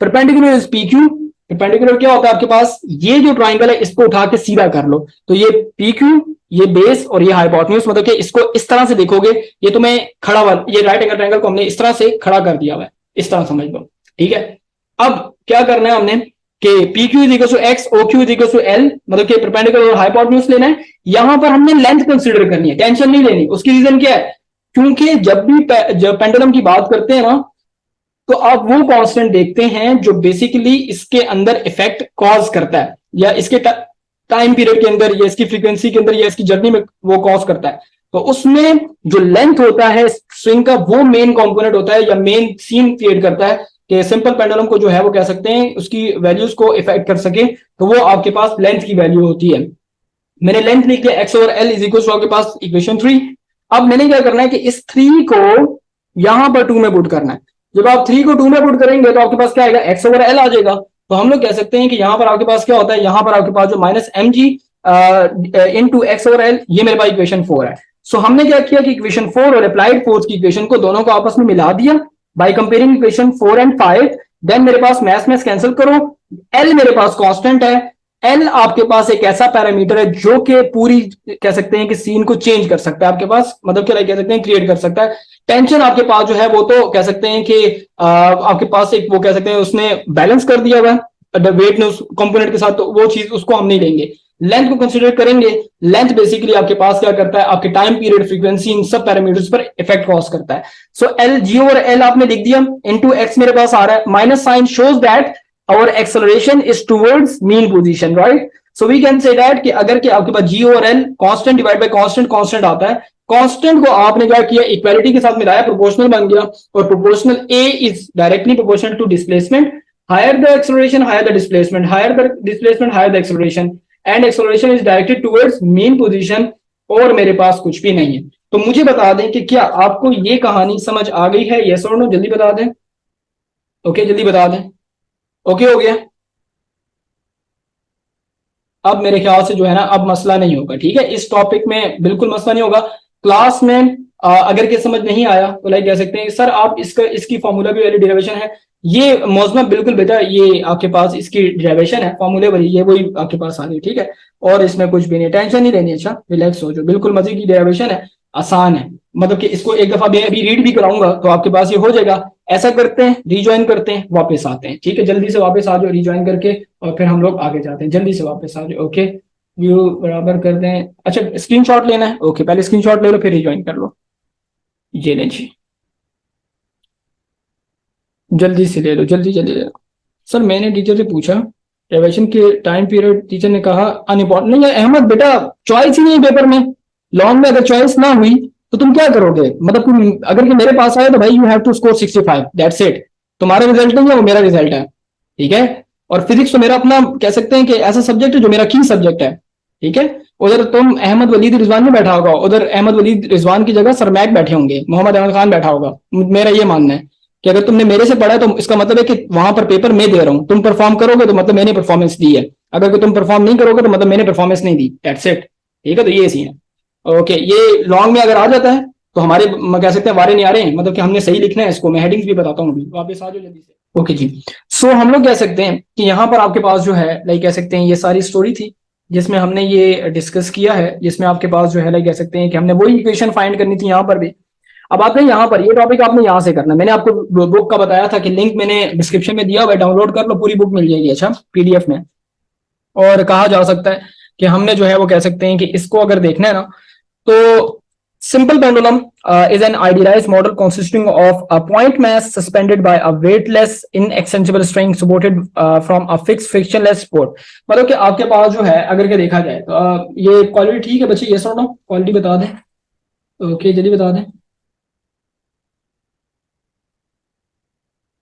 perpendicular is P Q. Perpendicular क्या होता है आपके पास, ये जो ट्राइंगल है इसको उठा के सीधा कर लो, तो ये पी क्यू, ये बेस और ये हाइपोटेन्यूज, मतलब कि इसको इस तरह से देखोगे, ये तुम्हें खड़ा हुआ, ये राइट एंगल ट्राइंगल को हमने इस तरह से खड़ा कर दिया हुआ है, इस तरह समझ लो, ठीक है। अब क्या करना है हमने कि P Q is equal to X, O Q is equal to L, मतलब कि परपेंडिकुलर और हाइपोटेन्यूज लेना है। यहां पर हमने लेंथ कंसीडर करनी है, टेंशन नहीं लेनी। उसकी रीजन क्या है, क्योंकि जब पेंडुलम की बात करते हैं ना, तो आप वो कांस्टेंट देखते हैं जो बेसिकली इसके अंदर इफेक्ट कॉज करता है, या इसके टाइम पीरियड के अंदर, या इसकी फ्रीक्वेंसी के अंदर, या इसकी जर्नी में वो कॉज करता है। तो उसमें जो लेंथ होता है स्ट्रिंग का, वो मेन कंपोनेंट होता है, या मेन सीन क्रिएट करता है कि सिंपल पेंडुलम को जो है वो कह सकते हैं उसकी वैल्यूज को इफेक्ट कर सके, तो वो आपके पास लेंथ की वैल्यू होती है। मैंने लेंथ लिख दिया X over L is equal to आपके पास इक्वेशन 3। अब मैंने क्या करना है कि इस 3 को यहां पर 2 में पुट करना है। जब आप 3 को 2 में पुट करेंगे तो आपके पास क्या आएगा, एक्स ओवर एल आ जाएगा। तो हम लोग कह सकते हैं कि यहां पर आपके पास क्या होता है, यहां पर आपके पास जो minus M G into X over L, ये मेरे पास इक्वेशन 4 है। सो हमने क्या किया कि इक्वेशन 4 और अप्लाइड फोर्स की इक्वेशन को दोनों को आपस में मिला दिया by comparing equation 4 and 5। Then मेरे पास मैथ कैंसिल करो, एल मेरे पास कांस्टेंट है। एल आपके पास एक ऐसा पैरामीटर है जो कि पूरी कह सकते हैं कि सीन को चेंज कर सकता है आपके पास, मतलब क्या कह सकते हैं क्रिएट कर सकता है। टेंशन आपके पास जो है वो तो कह सकते हैं कि आपके पास एक वो कह सकते हैं उसने बैलेंस कर दिया हुआ है वेट ने उस कंपोनेंट के साथ, तो वो चीज उसको हम नहीं लेंगे। लेंथ को कंसीडर करेंगे। लेंथ बेसिकली आपके पास क्या करता है, आपके टाइम पीरियड, फ्रीक्वेंसी, इन सब पैरामीटर्स पर इफेक्ट कॉज करता है। So L G over L आपने लिख दिया, इनटू एक्स मेरे पास आ रहा है, minus sign shows that our acceleration is towards mean position, right? So we can say that कि अगर कि आपके पास g over l constant divide by constant, constant आता है, कांस्टेंट को आपने क्या किया, इक्वालिटी के साथ मिलाया, प्रोपोर्शनल बन गया, और proportional a is directly proportional to displacement, higher the acceleration higher the displacement, higher the displacement higher the acceleration, and acceleration is directed towards mean position, और मेरे पास कुछ भी नहीं है। तो मुझे बता दें कि क्या आपको ये कहानी समझ आ गई है, यस और नो, जल्दी बता दें। ओके जल्दी बता दें। ओके हो गया। अब मेरे ख्याल से जो है ना, अब मसला नहीं होगा, ठीक है, इस टॉपिक में बिल्कुल मसला नहीं होगा। क्लास में अगर के समझ नहीं आया तो लाइक कह सकते हैं सर आप इसका इसकी फॉर्मूला भी वाली डेरिवेशन है, ये मौजमा बिल्कुल बेटा, ये आपके पास इसकी डेरिवेशन है फॉर्मूले वाली, ये वही आपके पास आ रही है, ठीक है। और इसमें कुछ भी नहीं, टेंशन नहीं लेनी, अच्छा रिलैक्स हो जाओ, बिल्कुल मजे की डेरिवेशन है, आसान है, मतलब कि इसको एक दफा मैं अभी रीड भी कराऊंगा तो आपके पास ये हो जाएगा। ऐसा करते हैं, रिज्वाइन करते हैं, वापस आते हैं, ठीक है, जल्दी से वापस आ जाओ रिज्वाइन करके, और फिर हम लोग आगे जाते हैं, जल्दी से वापस आ जाओ। ओके व्यू बराबर कर दें, अच्छा स्क्रीनशॉट लेना है, ओके पहले स्क्रीनशॉट ले लो फिर रिज्वाइन कर लो, ये लें जी, जल्दी से ले लो, जल्दी जल्दी ले लो। सर मैंने टीचर से पूछा रिविजन के टाइम पीरियड, टीचर ने कहा अनइम्पोर्टेंट नहीं है अहमद बेटा, चॉइस ही नहीं है पेपर में, लॉन्ग में अगर चॉइस ना हुई तो तुम क्या करोगे, मतलब तुम अगर कि मेरे पास आए तो भाई you have to score 65, that's it, तुम्हारा रिजल्ट नहीं है वो मेरा रिजल्ट है, ठीक है। और फिजिक्स तो मेरा अपना कह सकते हैं कि ऐसा सब्जेक्ट है जो मेरा की सब्जेक्ट है, ठीक है। उधर तुम अहमद वलीद रिजवान नहीं बैठा होगा, उधर अहमद वलीद रिजवान की जगह सरमैक बैठे होंगे, मोहम्मद अहमद खान बैठा होगा, मेरा ये मानना है कि अगर तुमने मेरे से पढ़ा है तो इसका मतलब है कि वहां पर पेपर मैं दे रहा हूं, तुम परफॉर्म करोगे तो मतलब मैंने परफॉर्मेंस दी है, अगर तुम परफॉर्म नहीं करोगे तो मतलब मैंने परफॉर्मेंस नहीं दी, दैट्स इट, ठीक है। तो ये सीन है, ओके। ये लॉन्ग में अगर आ जाता है तो हमारे कह सकते हैं वारे नहीं आ रहे हैं, मतलब कि हमने सही लिखना है इसको, मैं हेडिंग्स भी बताता हूँ अभी, वापस आ जाओ जल्दी से। ओके जी, सो हम लोग कह सकते हैं कि यहाँ पर आपके पास जो है लाइक कह सकते हैं ये सारी स्टोरी थी जिसमें हमने ये डिस्कस किया है, जिसमें आपके पास जो है लाइक कह सकते हैं कि हमने वही इक्वेशन फाइंड करनी थी यहाँ पर भी। अब आपने यहाँ पर ये टॉपिक आपने यहाँ से करना, मैंने आपको बुक का बताया था कि लिंक मैंने डिस्क्रिप्शन में दिया हुआ है, डाउनलोड कर लो, पूरी बुक मिल जाएगी, अच्छा पीडीएफ में। और कहा जा सकता है कि हमने जो है वो कह सकते हैं कि इसको अगर देखना है ना, तो simple pendulum is an idealized model consisting of a point mass suspended by a weightless inextensible string supported from a fixed frictionless support। मतलब कि आपके पास जो है अगर के देखा जाए तो ये क्वालिटी ठीक है बच्चे, ये सुनो क्वालिटी बता दें, ओके जल्दी बता दें,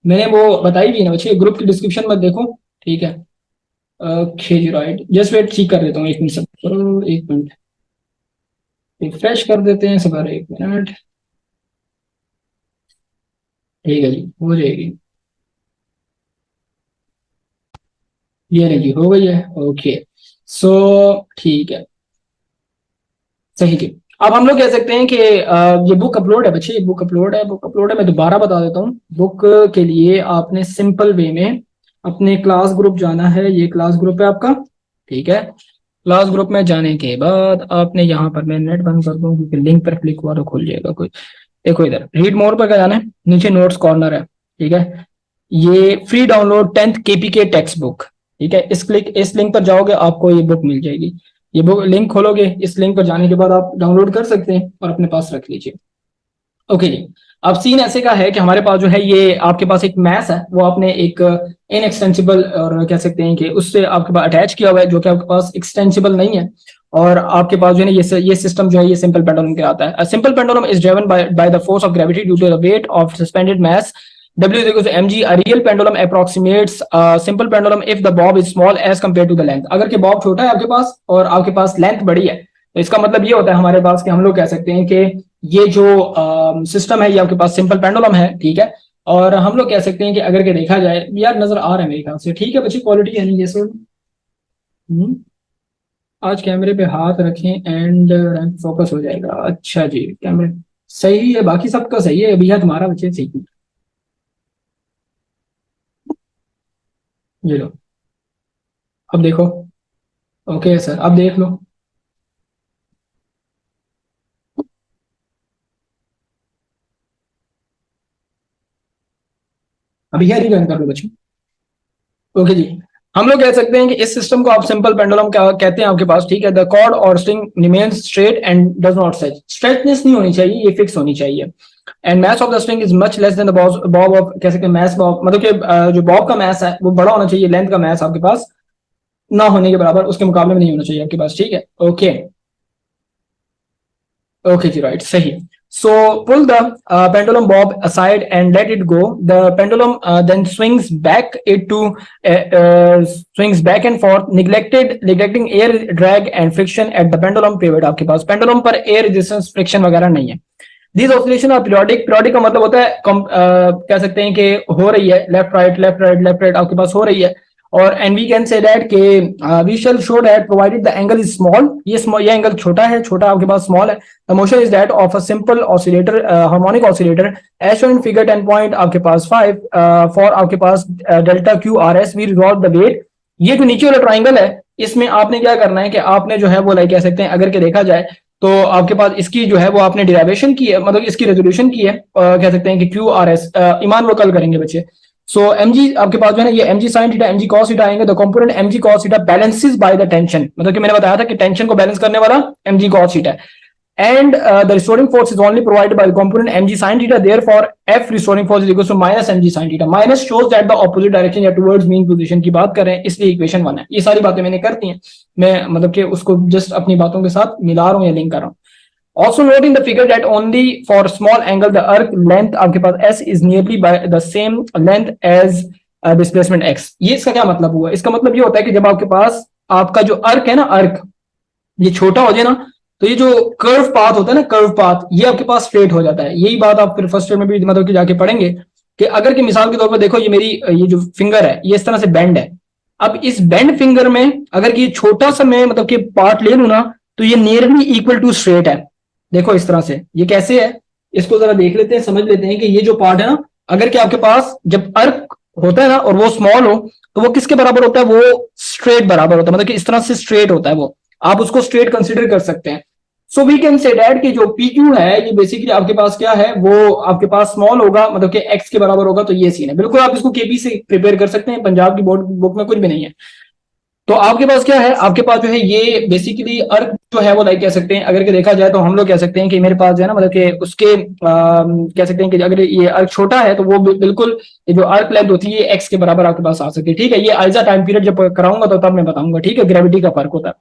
मैंने वो बताई भी ना बच्चे, ग्रुप की डिस्क्रिप्शन में देखो, ठीक है। ओके जी राइट, जस्ट वेट ठीक कर देता हूँ, एक मिनट सब, एक मिनट रिफ्रेश कर देते हैं सर, एक मिनट, ठीक है जी हो जाएगी, ये रही हो गई है, ओके। सो ठीक है, सही जी। अब हम लोग कह सकते हैं कि ये बुक अपलोड है बच्चे, ये बुक अपलोड है, बुक अपलोड है, मैं दोबारा बता देता हूँ, बुक के लिए आपने सिंपल वे में अपने क्लास ग्रुप जाना है, ये क्लास ग्रुप है आपका, ठीक है। क्लास ग्रुप में जाने के बाद आपने यहाँ पर, मैं नेट बंद कर दूं क्योंकि लिंक पर क्लिक हुआ तो खुल जाएगा कोई। देखो इधर रीड मोर पर क्या जाना है, नीचे नोट्स कॉर्नर है, ठीक है। ये free download 10th KPK text book, ठीक है। इस लिंक पर जाओगे आपको ये बुक मिल जाएगी। ये बुक लिंक खोलोगे, इस लिंक पर जाने के बाद आप डाउनलोड कर सकते हैं और अपने पास रख लीजिए। ओके जी। अब सीन ऐसे का है कि हमारे पास जो है ये आपके पास एक मैथ है, वो आपने एक इनएक्सटेंसिबल और कह सकते हैं कि उससे आपके पास अटैच किया हुआ है, जो कि आपके पास एक्सटेंसिबल नहीं है। और आपके पास जो है ये सिस्टम जो है ये सिंपल पेंडुलम कहलाता है। Simple pendulum is driven by the force of gravity due to the weight of suspended mass W is equal to mg. A real pendulum approximates a simple pendulum if the bob is small as compared to the length. अगर कि Bob छोटा है आपके पास और आपके पास length बड़ी है, तो इसका मतलब ये होता है हमारे पास कि हम लोग कह सकते हैं कि ये जो सिस्टम है ये आपके पास सिंपल पेंडुलम है, ठीक है। और हम लोग कह सकते हैं कि अगर के देखा जाए, यार नजर आ रहा है मेरे ख्याल से, ठीक है बच्ची, क्वालिटी है नहीं ये सब। आज कैमरे पे हाथ रखें एंड फोकस हो जाएगा। अच्छा जी, कैमरे सही है, बाकी सबका सही है, भैया तुम्हारा बच्चे सही है। ये लो, अब देखो। ओके सर, अब देख लो। अभी यार ही कर लो बच्चों। ओके जी। हम लोग कह सकते हैं कि इस सिस्टम को आप सिंपल पेंडुलम क्या कहते हैं आपके पास, ठीक है। द कॉर्ड और string remains straight and does not stretch, stretchness नहीं होनी चाहिए, ये फिक्स होनी चाहिए। And mass of the string is much less than the bob of, कह सकते हैं मास बॉब, मतलब कि जो बॉब का मास है वो बड़ा होना चाहिए, लेंथ का मास आपके पास ना होने के बराबर, उसके मुकाबले में नहीं होना चाहिए आपके पास, ठीक है। ओके ओके जी, राइट, सही। So pull the pendulum bob aside and let it go. The pendulum then swings back and forth, neglecting air drag and friction at the pendulum pivot. आपके पास pendulum पर air resistance friction वगैरह नहीं है। These oscillation are periodic. Periodic का मतलब होता है कह सकते हैं कि हो रही है, left right left right left right आपके पास हो रही है। और and we can say that के we shall show that provided the angle is small, ये एंगल छोटा है, छोटा आपके पास स्मॉल है। The motion is that of a simple oscillator, harmonic oscillator as shown in figure 10 point आपके पास 5 फॉर आपके पास delta q r s we resolve the wait. ये जो नीचे वाला ट्राइंगल है, इसमें आपने क्या करना है कि आपने जो है वो लाइक कह सकते हैं, अगर के देखा जाए तो आपके पास इसकी जो है वो आपने डिराइवेशन की है, मतलब इसकी रेजोल्यूशन की है, कह सकते हैं कि क्यू आर एस, ईमान वो कल करेंगे बच्चे। सो एम जी आपके पास जो है ना, ये एम जी साइन थीटा एम जी कॉस थीटा आएंगे, the component m ji cos theta balances by the tension, मतलब कि मैंने बताया था कि टेंशन को बैलेंस करने वाला M ji cos theta, and the restoring force is only provided by the component mg sin theta, therefore f restoring force is equal to minus mg sin theta, minus shows that the opposite direction या towards mean position की बात कर रहे हैं, इसलिए equation 1 है। ये सारी बातें मैंने कर दी हैं, मैं मतलब कि उसको जस्ट अपनी बातों के साथ मिला रहा हूँ या लिंक कर रहा हूँ। Also note in the figure that only for small angle the arc length आपके पास s is nearly by the same length as displacement x। ये इसका क्या मतलब हुआ, इसका मतलब ये होता है कि जब आपके पास आपका जो अर्क है ना, अर्क ये छोटा हो जाए ना, तो ये जो कर्व पाथ होता है ना, कर्व पाथ, ये आपके पास स्ट्रेट हो जाता है। यही बात आप फिर फर्स्ट ईयर में भी मतलब कि जाके पढ़ेंगे कि अगर कि मिसाल के तौर पर देखो, ये मेरी ये जो फिंगर है ये इस तरह से बेंड है। अब इस बेंड फिंगर में अगर कि ये छोटा सा मैं मतलब कि पार्ट ले लूं ना, तो ये नियरली इक्वल टू स्ट्रेट है। देखो इस तरह से, ये कैसे है, इसको जरा देख लेते हैं, समझ लेते हैं कि ये जो पार्ट है ना, अगर कि आपके पास जब अर्क होता है ना और वो स्मॉल हो, तो वो किसके बराबर होता है, वो स्ट्रेट बराबर होता है, मतलब कि इस तरह से स्ट्रेट होता है वो, आप उसको स्ट्रेट कंसिडर कर सकते हैं। So we can say that कि जो पी क्यू है ये बेसिकली आपके पास क्या है, वो आपके पास स्मॉल होगा, मतलब कि एक्स के बराबर होगा, तो ये सीन है। बिल्कुल आप इसको केपी से प्रिपेयर कर सकते हैं, पंजाब की बोर्ड बुक में कुछ भी नहीं है। तो आपके पास क्या है, आपके पास जो है ये बेसिकली अर्क जो है वो लाइक कह सकते हैं, अगर के देखा जाए तो हम लोग कह सकते हैं कि मेरे पास जो है ना, मतलब कि उसके कह सकते हैं कि अगर ये अर्क छोटा है तो वो बिल्कुल ये जो अर्क लेंथ होती है एक्स के बराबर आपके पास आ सकती है, ठीक है। ये आइजा टाइम पीरियड जब कराऊंगा तो तब मैं बताऊंगा, ठीक है, ग्रेविटी का फर्क होता है।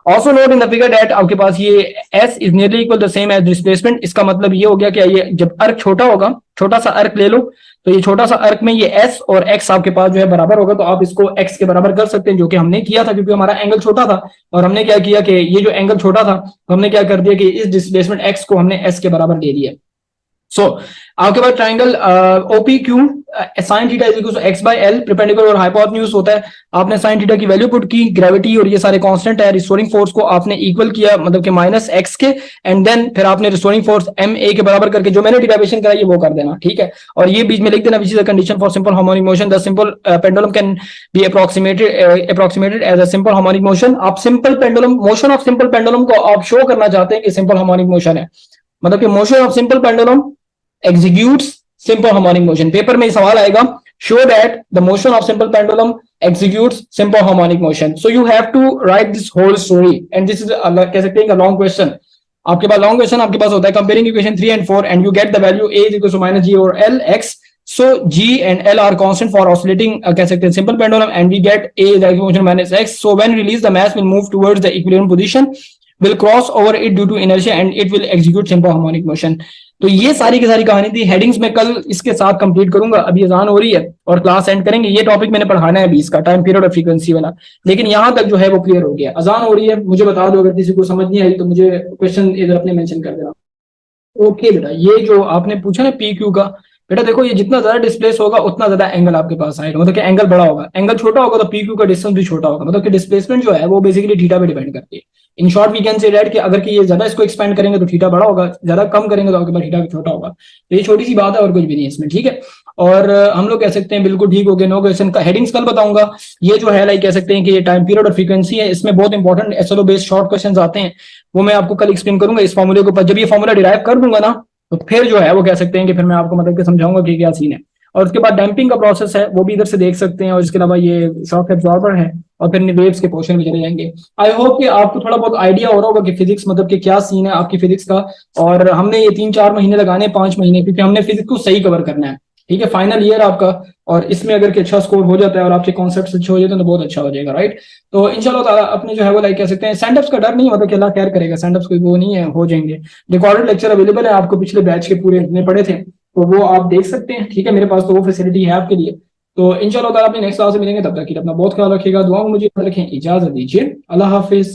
Also note in the figure that आपके पास ये s is nearly equal the same as displacement. इसका मतलब ये हो गया कि ये जब अर्क छोटा होगा, छोटा सा अर्क ले लो, तो ये छोटा सा अर्क में ये s और x आपके पास जो है बराबर होगा, तो आप इसको x के बराबर कर सकते हैं, जो कि हमने किया था क्योंकि हमारा एंगल छोटा था। और हमने क्या किया कि ये जो एंगल छोटा था तो हमने क्या कर दिया कि इस डिस्प्लेसमेंट x को हमने s के बराबर दे दिया। सो आपके पास triangle OP Q sine theta is equal to X by L perpendicular और हाइपोटेन्यूज होता है। आपने साइन थीटा की वैल्यू पुट की, ग्रेविटी और ये सारे कांस्टेंट है, रिस्टोरिंग फोर्स को आपने इक्वल किया मतलब कि माइनस एक्स के, एंड देन फिर आपने रिस्टोरिंग फोर्स एम ए के बराबर करके जो मैंने डिराइवेशन कराई है वो कर देना, ठीक है। और ये बीच में लिख देना which is the condition for simple harmonic motion, the simple pendulum can be approximated as a simple harmonic motion. आप simple pendulum, motion of simple pendulum को आप शो करना चाहते हैं कि सिंपल हार्मोनिक मोशन है, मतलब कि motion of simple pendulum executes simple harmonic motion। Paper में सवाल आएगा, show that the motion of simple pendulum executes simple harmonic motion, so you have to write this whole story and this is कह सकते हैं long question। आपके पास long question आपके पास होता है comparing equation 3 and 4 and you get the value a is equal to minus g over l x, so g and l are constant for oscillating कह सकते हैं simple pendulum and we get a is equal to minus x, so when released the mass will move towards the equilibrium position, will cross over it due to inertia and it will execute simple harmonic motion। तो ये सारी की सारी कहानी थी। Headings में कल इसके साथ कंप्लीट करूंगा, अभी अजान हो रही है और क्लास एंड करेंगे। ये टॉपिक मैंने पढ़ाना है 20 का, टाइम पीरियड और फ्रीक्वेंसी वाला, लेकिन यहां तक जो है वो क्लियर हो गया। अजान हो रही है, मुझे बता दो अगर किसी को समझ नहीं आई तो मुझे क्वेश्चन इधर अपने मेंशन कर देना। ओके बेटा, ये जो आपने पूछा ना पी क्यू का, बेटा देखो ये जितना ज्यादा डिस्प्लेस होगा उतना ज्यादा एंगल आपके पास आएगा, मतलब कि एंगल बड़ा होगा। एंगल छोटा होगा तो पी क्यू का डिस्टेंस भी छोटा होगा, मतलब कि डिस्प्लेसमेंट जो है वो बेसिकली थीटा पे डिपेंड करती है। In short we can say that कि अगर कि ये ज्यादा इसको एक्सपेंड करेंगे तो थीटा बड़ा होगा, ज्यादा कम करेंगे तो आपके पास थीटा छोटा होगा। तो ये छोटी सी बात है और कुछ भी नहीं है इसमें, ठीक है। और हम लोग कह सकते हैं बिल्कुल ठीक हो गया। नो क्वेश्चन का हेडिंग्स कल बताऊंगा। ये जो है लाइक कह सकते हैं कि ये टाइम पीरियड और फ्रीक्वेंसी है, इसमें बहुत important SLO based short question आते हैं, वो मैं आपको कल एक्सप्लेन करूंगा इस फॉर्मूले के ऊपर। जब ये फॉर्मूला डिराइव कर दूंगा ना तो फिर जो है वो कह सकते हैं कि फिर मैं आपको मतलब कि समझाऊंगा कि क्या सीन है। और उसके बाद डैम्पिंग का प्रोसेस है वो भी इधर से देख सकते हैं, और इसके अलावा ये शॉक एब्जॉर्बर है, और फिर वेव्स के पोर्शन में चले जाएंगे। आई होप कि आपको थोड़ा बहुत आइडिया हो रहा होगा कि फिजिक्स मतलब कि क्या सीन है आपकी फिजिक्स का। और हमने ये 3-4 महीने लगाने, 5 महीने, क्योंकि हमने फिजिक्स को सही कवर करना है, ठीक है। फाइनल ईयर आपका, और इसमें अगर कि अच्छा स्कोर हो जाता है और आपके कॉन्सेप्ट अच्छे हो जाते हैं तो बहुत अच्छा हो जाएगा, राइट। तो इंशाल्लाह ताला अपने जो है वो लाइक कह सकते हैं सेंडअप्स का डर नहीं, मतलब कि अल्लाह खैर करेगा, सेंडअप्स कोई वो नहीं है, हो जाएंगे। रिकॉर्डेड लेक्चर अवेलेबल है आपको, पिछले बैच के पूरे इतने पढ़े थे तो वो आप देख सकते हैं, ठीक है। मेरे पास तो वो फैसिलिटी है आपके लिए। तो इंशाल्लाह ताला अपने नेक्स्ट क्लास में मिलेंगे, तब तक के लिए अपना बहुत ख्याल रखिएगा, दुआ में मुझे याद रखें, इजाजत दीजिए, अल्लाह हाफिज।